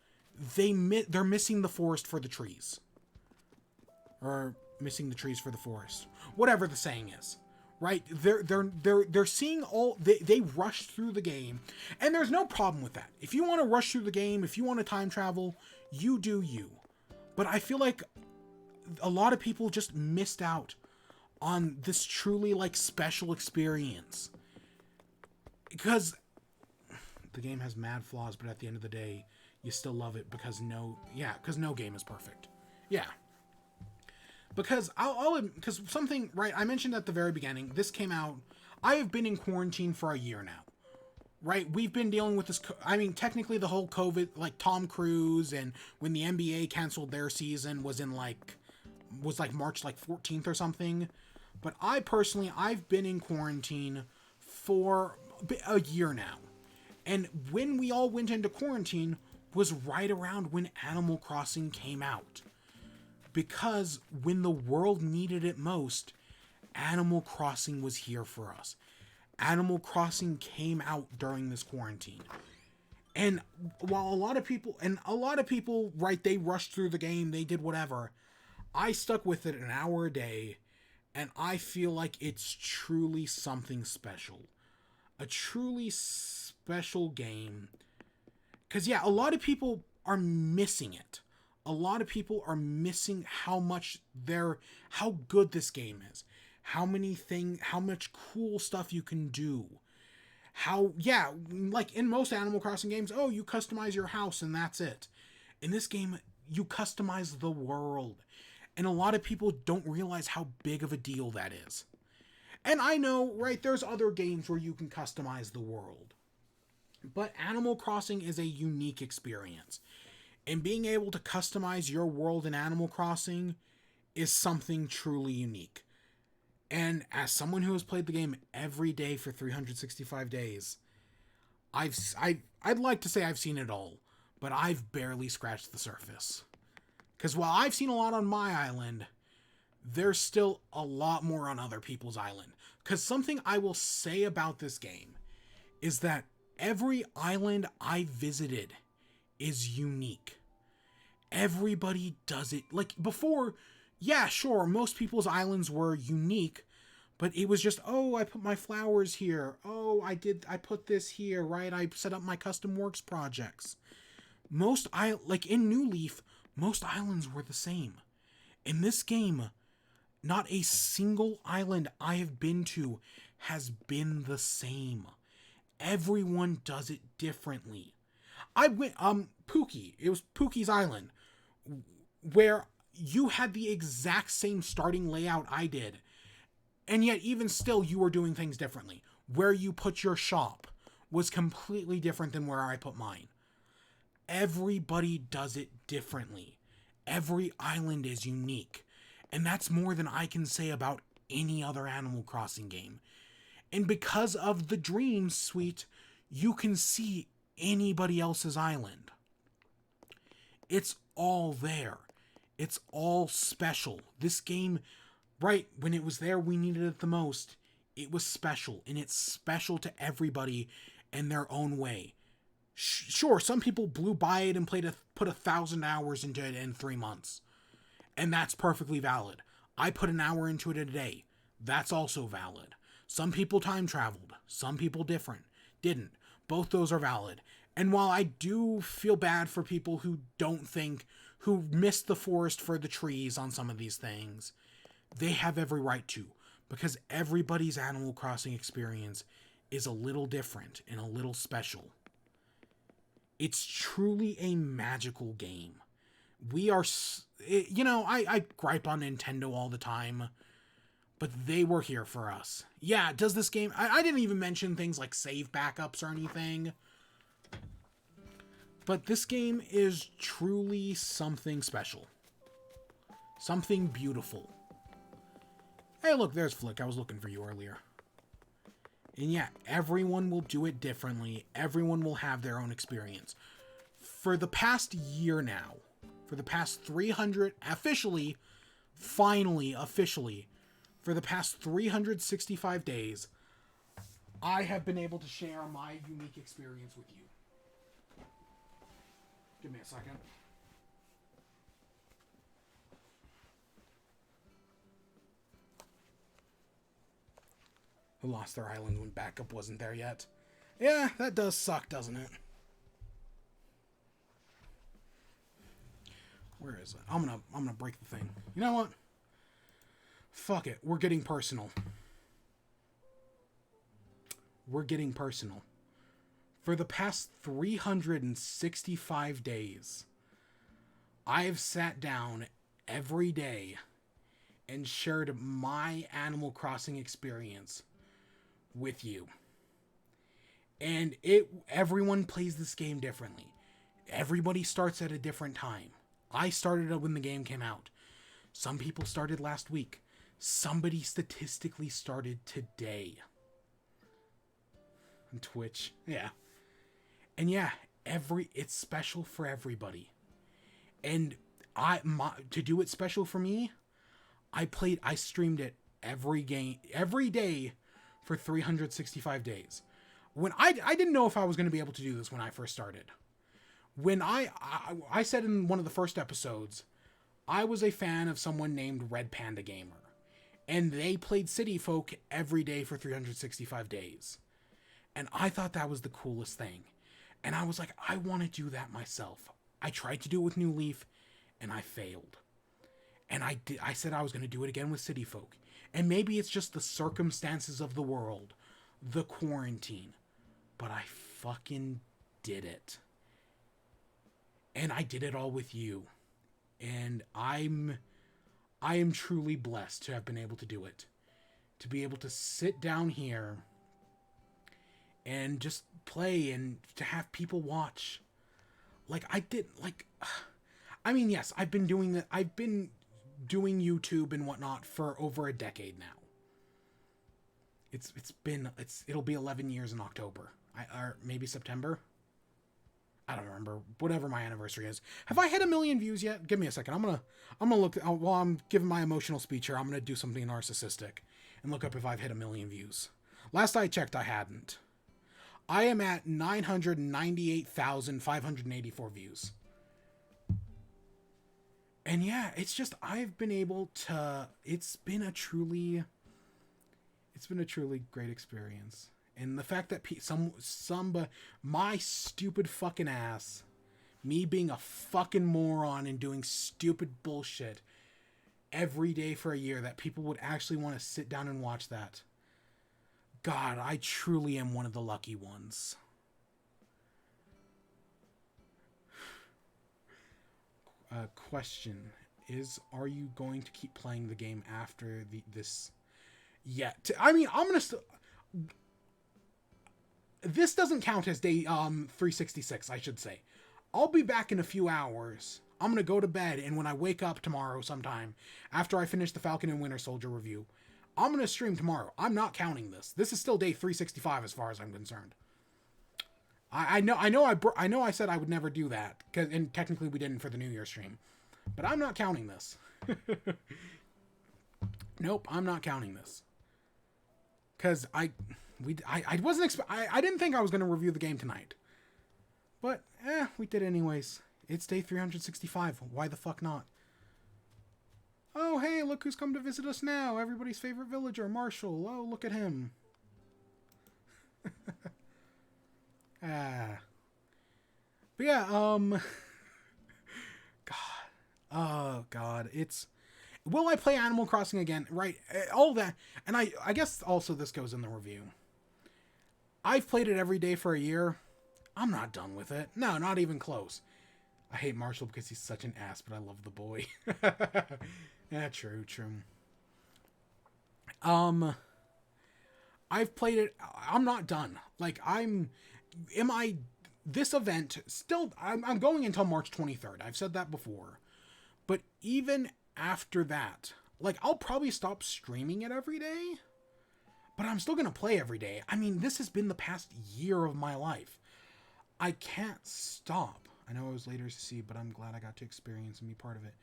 they're missing the forest for the trees. Or missing the trees for the forest. Whatever the saying is. Right? They're seeing all, they rush through the game, and there's no problem with that. If you want to rush through the game, if you want to time travel, you do you. But I feel like a lot of people just missed out on this truly, like, special experience. Because the game has mad flaws, but at the end of the day, you still love it because no game is perfect. Yeah. Because because something, right, I mentioned at the very beginning, this came out, I have been in quarantine for a year now, right? We've been dealing with this, I mean, technically the whole COVID, like Tom Cruise, and when the NBA canceled their season was March, like, 14th or something. But I've been in quarantine for a year now. And when we all went into quarantine was right around when Animal Crossing came out. Because when the world needed it most, Animal Crossing was here for us. Animal Crossing came out during this quarantine. And while a lot of people, right, they rushed through the game, they did whatever, I stuck with it an hour a day, and I feel like it's truly something special. A truly special game. Because, yeah, a lot of people are missing it. A lot of people are missing how good this game is. How much cool stuff you can do. Like in most Animal Crossing games, you customize your house and that's it. In this game, you customize the world. And a lot of people don't realize how big of a deal that is. And I know, right, there's other games where you can customize the world. But Animal Crossing is a unique experience. And being able to customize your world in Animal Crossing is something truly unique. And as someone who has played the game every day for 365 days, I'd like to say I've seen it all, but I've barely scratched the surface. Because while I've seen a lot on my island, there's still a lot more on other people's island. Because something I will say about this game is that every island I visited is unique. Everybody does it. Like, before, yeah, sure, most people's islands were unique, but it was just, I put my flowers here. I put this here, right? I set up my custom works projects. Like in New Leaf, most islands were the same. In this game, not a single island I have been to has been the same. Everyone does it differently. I went, Pookie. It was Pookie's Island, where you had the exact same starting layout I did, and yet even still you were doing things differently. Where you put your shop was completely different than where I put mine. Everybody does it differently. Every island is unique, and that's more than I can say about any other Animal Crossing game. And because of the Dream Suite, you can see anybody else's island. It's all there. It's all special. This game, right, when it was there, we needed it the most. It was special, and it's special to everybody in their own way. Sure, some people blew by it and put 1,000 hours into it in 3 months. And that's perfectly valid. I put an hour into it a day. That's also valid. Some people time traveled. Some people didn't. Both those are valid. And while I do feel bad for people who who miss the forest for the trees on some of these things, they have every right to. Because everybody's Animal Crossing experience is a little different and a little special. It's truly a magical game. I gripe on Nintendo all the time, but they were here for us. Yeah, does this game... I didn't even mention things like save backups or anything. But this game is truly something special. Something beautiful. Hey, look, there's Flick. I was looking for you earlier. And yeah, everyone will do it differently. Everyone will have their own experience. For the past year now, for the past 300, finally, officially, for the past 365 days, I have been able to share my unique experience with you. Give me a second. Who lost their island when backup wasn't there yet? Yeah, that does suck, doesn't it? Where is it? I'm gonna break the thing. You know what? Fuck it. We're getting personal. We're getting personal. For the past 365 days, I've sat down every day and shared my Animal Crossing experience with you. And everyone plays this game differently. Everybody starts at a different time. I started when the game came out. Some people started last week. Somebody statistically started today. On Twitch. Yeah. And yeah, it's special for everybody. And to do it special for me, I streamed it every day for 365 days. When I didn't know if I was going to be able to do this when I first started. When I said in one of the first episodes, I was a fan of someone named Red Panda Gamer. And they played City Folk every day for 365 days. And I thought that was the coolest thing. And I was like, I want to do that myself. I tried to do it with New Leaf, and I failed. And I said I was going to do it again with City Folk. And maybe it's just the circumstances of the world, the quarantine. But I fucking did it. And I did it all with you. And I am truly blessed to have been able to do it. To be able to sit down here and just play and to have people watch. Yes, I've been doing that. I've been doing YouTube and whatnot for over a decade now. It'll be 11 years in October. Or maybe September. I don't remember. Whatever my anniversary is. Have I hit 1 million views yet? Give me a second. I'm gonna look while I'm giving my emotional speech here. I'm gonna do something narcissistic and look up if I've hit 1 million views. Last I checked, I hadn't. I am at 998,584 views. And yeah, it's just I've been able to. It's been a truly great experience. And the fact that my stupid fucking ass, me being a fucking moron and doing stupid bullshit every day for a year, that people would actually want to sit down and watch that. God, I truly am one of the lucky ones. Question is, are you going to keep playing the game after this? Yeah, I'm gonna this doesn't count as day 366, I should say. I'll be back in a few hours. I'm gonna go to bed, and when I wake up tomorrow sometime, after I finish the Falcon and Winter Soldier review, I'm gonna stream tomorrow. I'm not counting this. This is still day 365 as far as I'm concerned. I know I said I would never do that, and technically we didn't for the New Year stream, but I'm not counting this. Nope, I'm not counting this. Because I didn't think I was going to review the game tonight. But, we did anyways. It's day 365. Why the fuck not? Oh, hey, look who's come to visit us now. Everybody's favorite villager, Marshall. Oh, look at him. But yeah, God. Oh, God. Will I play Animal Crossing again? Right, all that. And I guess also this goes in the review. I've played it every day for a year. I'm not done with it. No, not even close. I hate Marshall because he's such an ass, but I love the boy. Yeah, true. I've played it. I'm not done. Like, this event, still, I'm going until March 23rd. I've said that before. But even after that, like, I'll probably stop streaming it every day, but I'm still going to play every day. I mean, this has been the past year of my life. I can't stop. I know I was later to see, but I'm glad I got to experience and be part of it.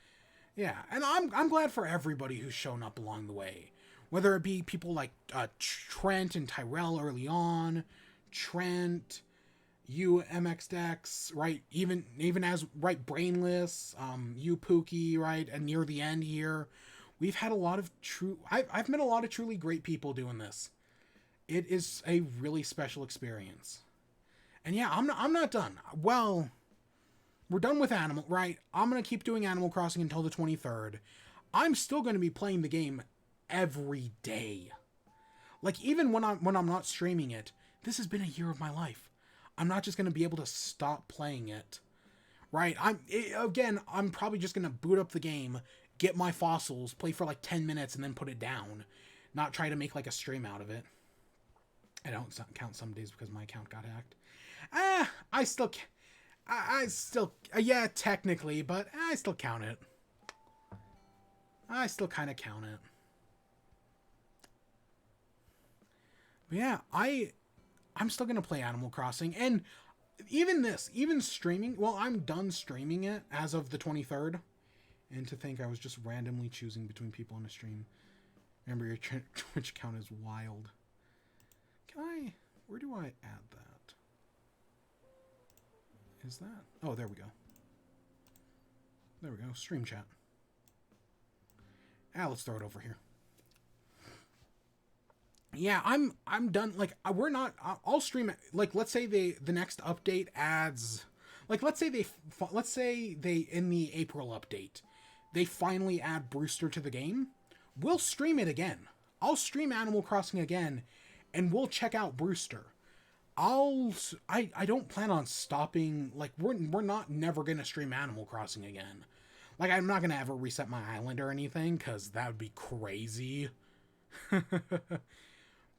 Yeah, and I'm glad for everybody who's shown up along the way. Whether it be people like Trent and Tyrell early on, Trent, you MX Dex, right? Even as right Brainless, you Pookie, right? And near the end here, we've had a lot of I've met a lot of truly great people doing this. It is a really special experience. And yeah, I'm not done. Well, we're done with right? I'm going to keep doing Animal Crossing until the 23rd. I'm still going to be playing the game every day. Like, even when I'm not streaming it, this has been a year of my life. I'm not just going to be able to stop playing it. Right? I'm probably just going to boot up the game, get my fossils, play for like 10 minutes, and then put it down. Not try to make like a stream out of it. I don't count some days because my account got hacked. I still, yeah, technically, but I still count it. I still kind of count it. But yeah, I'm still going to play Animal Crossing, and even streaming, well, I'm done streaming it as of the 23rd, and to think I was just randomly choosing between people on a stream. Remember, your Twitch account is wild. Where do I add that? Is that? Oh, there we go. There we go. Stream chat. Let's throw it over here. Yeah, I'm done. Like, we're not. I'll stream it. Like, let's say the next update adds. Like, let's say they in the April update, they finally add Brewster to the game. We'll stream it again. I'll stream Animal Crossing again, and we'll check out Brewster. I don't plan on stopping. Like, we're not never gonna stream Animal Crossing again. Like, I'm not gonna ever reset my island or anything, because that would be crazy.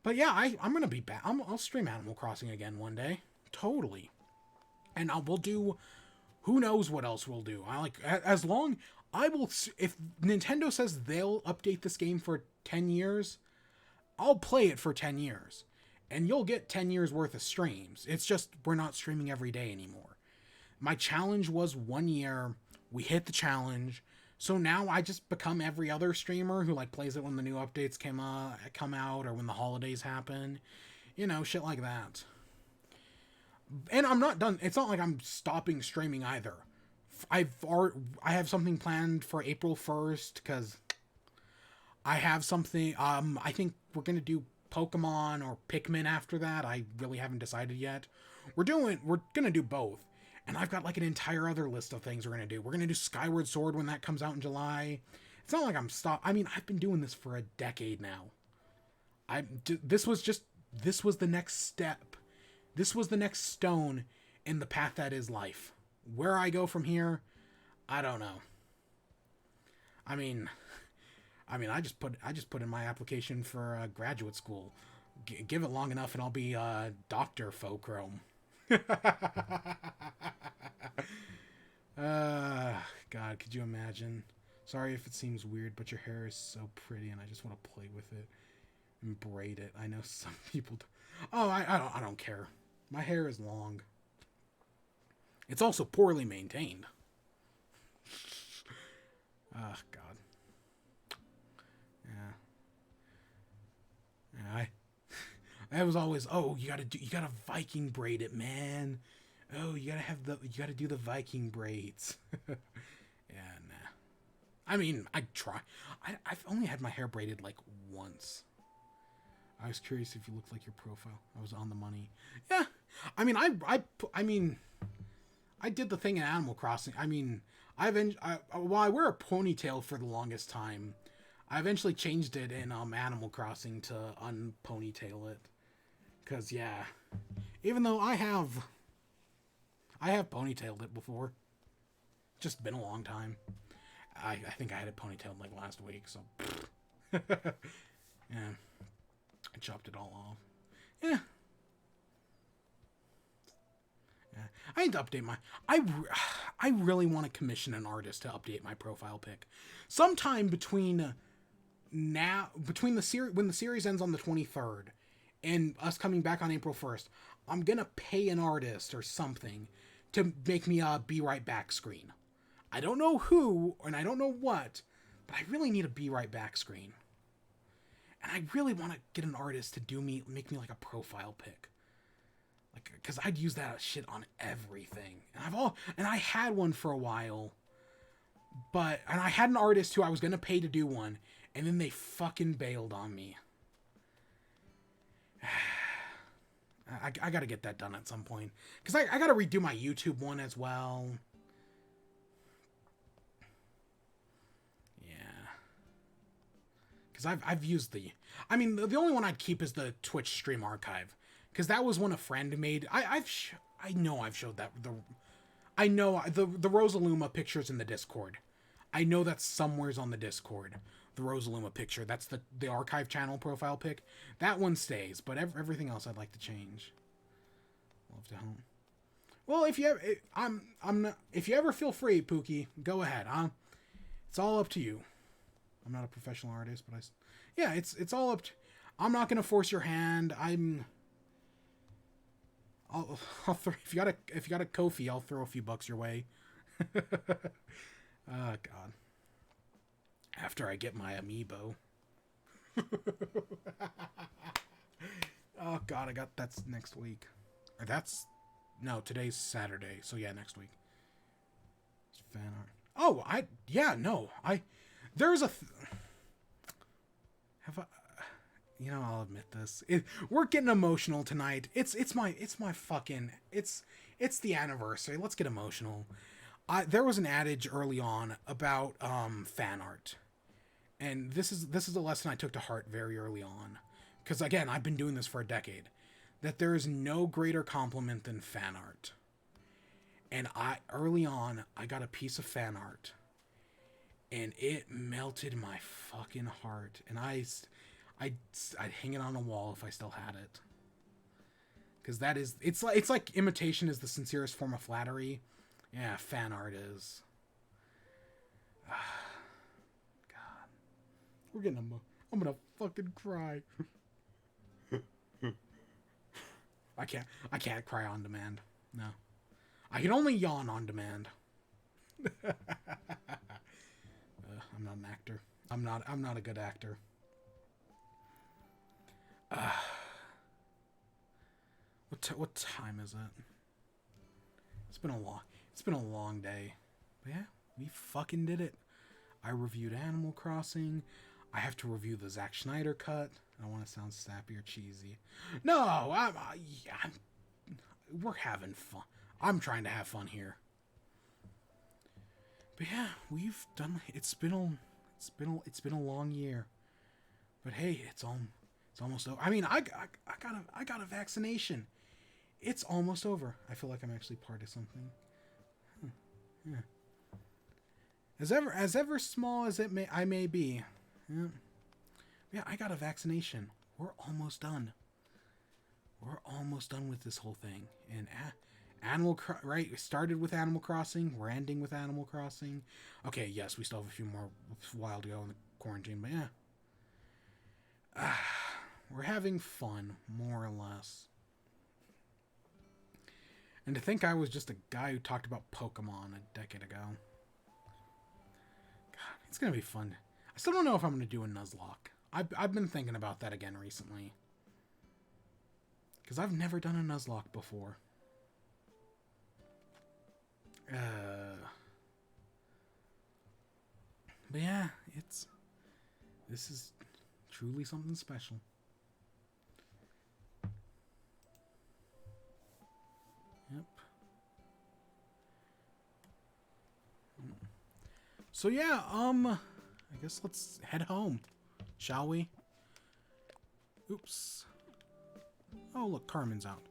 But yeah, I'm gonna be back. I'll stream Animal Crossing again one day, totally. And we'll do. Who knows what else we'll do? As long I will. If Nintendo says they'll update this game for 10 years, I'll play it for 10 years. And you'll get 10 years worth of streams. It's just we're not streaming every day anymore. My challenge was 1 year. We hit the challenge. So now I just become every other streamer who like plays it when the new updates come out or when the holidays happen. You know, shit like that. And I'm not done. It's not like I'm stopping streaming either. I have something planned for April 1st because I have something. I think we're gonna do Pokemon or Pikmin after that. I really haven't decided yet. We're gonna do both. And I've got like an entire other list of things we're gonna do. We're gonna do Skyward Sword when that comes out in July. It's not like I mean, I've been doing this for a decade now. This was the next step. This was the next stone in the path that is life. Where I go from here, I don't know. I mean, I just put in my application for graduate school. Give it long enough, and I'll be Dr. Fochrome. God, could you imagine? Sorry if it seems weird, but your hair is so pretty, and I just want to play with it and braid it. I know some people. Oh, I don't care. My hair is long. It's also poorly maintained. Oh, God. Yeah. Yeah, I was always, oh, you gotta Viking braid it, man. Oh, you gotta do the Viking braids. Yeah, nah. I mean, I'd try. I've only had my hair braided like once. I was curious if you looked like your profile. I was on the money. Yeah. I mean, I mean, I did the thing in Animal Crossing. I mean, while I wear a ponytail for the longest time, I eventually changed it in Animal Crossing to unponytail it. Cause yeah, even though I have ponytailed it before. Just been a long time. I think I had it ponytailed like last week, so yeah, I chopped it all off. Yeah, yeah. I need to update my. I really want to commission an artist to update my profile pic, sometime between between the series when the series ends on the 23rd, and us coming back on April 1st. I'm gonna pay an artist or something to make me a Be Right Back screen. I don't know who, and I don't know what, but I really need a Be Right Back screen. And I really want to get an artist to make me like a profile pic. Like, because I'd use that shit on everything. And I had one for a while, and I had an artist who I was going to pay to do one, and then they fucking bailed on me. I got to get that done at some point. Because I got to redo my YouTube one as well. Because I've used I mean, the only one I'd keep is the Twitch stream archive, because that was one a friend made. I know I've showed that I know the Rosaluma pictures in the Discord. I know that's somewhere's on the Discord. The Rosaluma picture. That's the archive channel profile pic. That one stays, but everything else I'd like to change. Love to help. Well, if you if you ever feel free, Pookie, go ahead. It's all up to you. I'm not a professional artist, but yeah, it's all up to, I'm not going to force your hand. I'll throw, if you got a Ko-fi, I'll throw a few bucks your way. Oh God. After I get my amiibo. Oh God, that's next week. Or no, today's Saturday. So yeah, next week. It's fan art. Oh, there's a I'll admit this. We're getting emotional tonight. It's the anniversary. Let's get emotional. There was an adage early on about fan art, and this is a lesson I took to heart very early on, because again, I've been doing this for a decade. That there is no greater compliment than fan art. And early on, I got a piece of fan art, and it melted my fucking heart. And I'd hang it on a wall if I still had it. Because it's like imitation is the sincerest form of flattery. Yeah, fan art is. God, we're getting I'm gonna fucking cry. I can't cry on demand. No, I can only yawn on demand. I'm not an actor. I'm not a good actor. What time is it? It's been a long day. But yeah, we fucking did it. I reviewed Animal Crossing. I have to review the Zack Snyder cut. I don't want to sound sappy or cheesy. No, we're having fun. I'm trying to have fun here. But yeah, we've done. It's been a long year. But hey, it's almost over. I mean, I got a vaccination. It's almost over. I feel like I'm actually part of something. Yeah. As ever small as I may be. Yeah, I got a vaccination. We're almost done. We're almost done with this whole thing. And right? We started with Animal Crossing. We're ending with Animal Crossing. Okay, yes, we still have a few more while to go in the quarantine, but yeah. We're having fun, more or less. And to think I was just a guy who talked about Pokemon a decade ago. God, it's gonna be fun. I still don't know if I'm gonna do a Nuzlocke. I've been thinking about that again recently. Because I've never done a Nuzlocke before. But yeah, this is truly something special. Yep. So yeah, I guess let's head home, shall we? Oops. Oh, look, Carmen's out.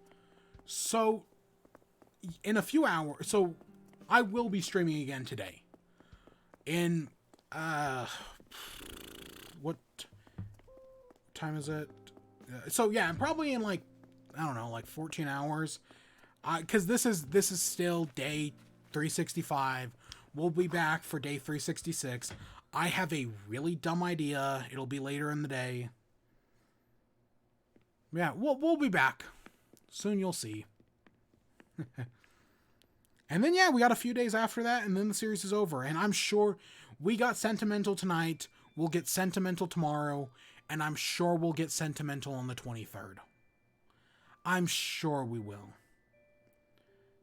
So, in a few hours, so I will be streaming again today. In, what time is it? So yeah, probably in like, I don't know, like 14 hours. Because this is still day 365. We'll be back for day 366. I have a really dumb idea. It'll be later in the day. Yeah, we'll be back. Soon you'll see. And then, yeah, we got a few days after that, and then the series is over. And I'm sure we got Sentimental tonight. We'll get Sentimental tomorrow. And I'm sure we'll get Sentimental on the 23rd. I'm sure we will.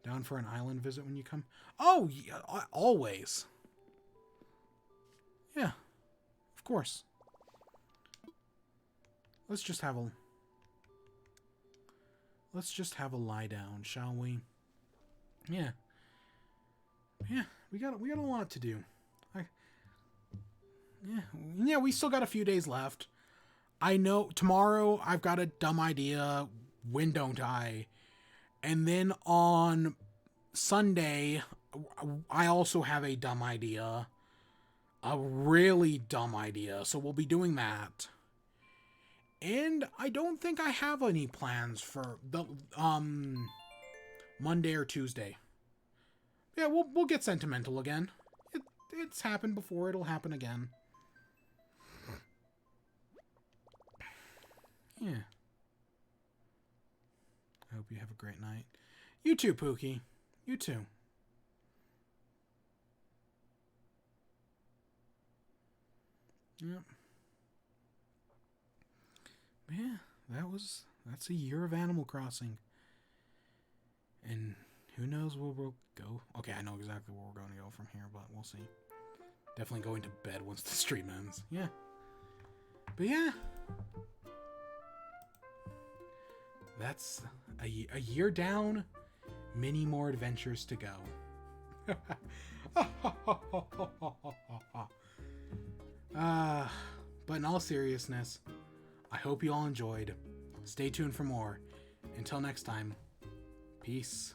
Down for an island visit when you come? Oh, yeah, always. Yeah, of course. Let's just have a lie down, shall we? Yeah. Yeah, we got a lot to do. Yeah, we still got a few days left. I know tomorrow I've got a dumb idea. When don't I? And then on Sunday, I also have a dumb idea. A really dumb idea. So we'll be doing that. And I don't think I have any plans for the Monday or Tuesday. Yeah, we'll get Sentimental again. It's happened before, it'll happen again. Yeah. I hope you have a great night. You too, Pookie. You too. Yep. Yeah, that's a year of Animal Crossing. And who knows where we'll go. Okay, I know exactly where we're going to go from here, but we'll see. Definitely going to bed once the stream ends. Yeah. But yeah. That's a year down. Many more adventures to go. But in all seriousness, I hope you all enjoyed. Stay tuned for more. Until next time, peace.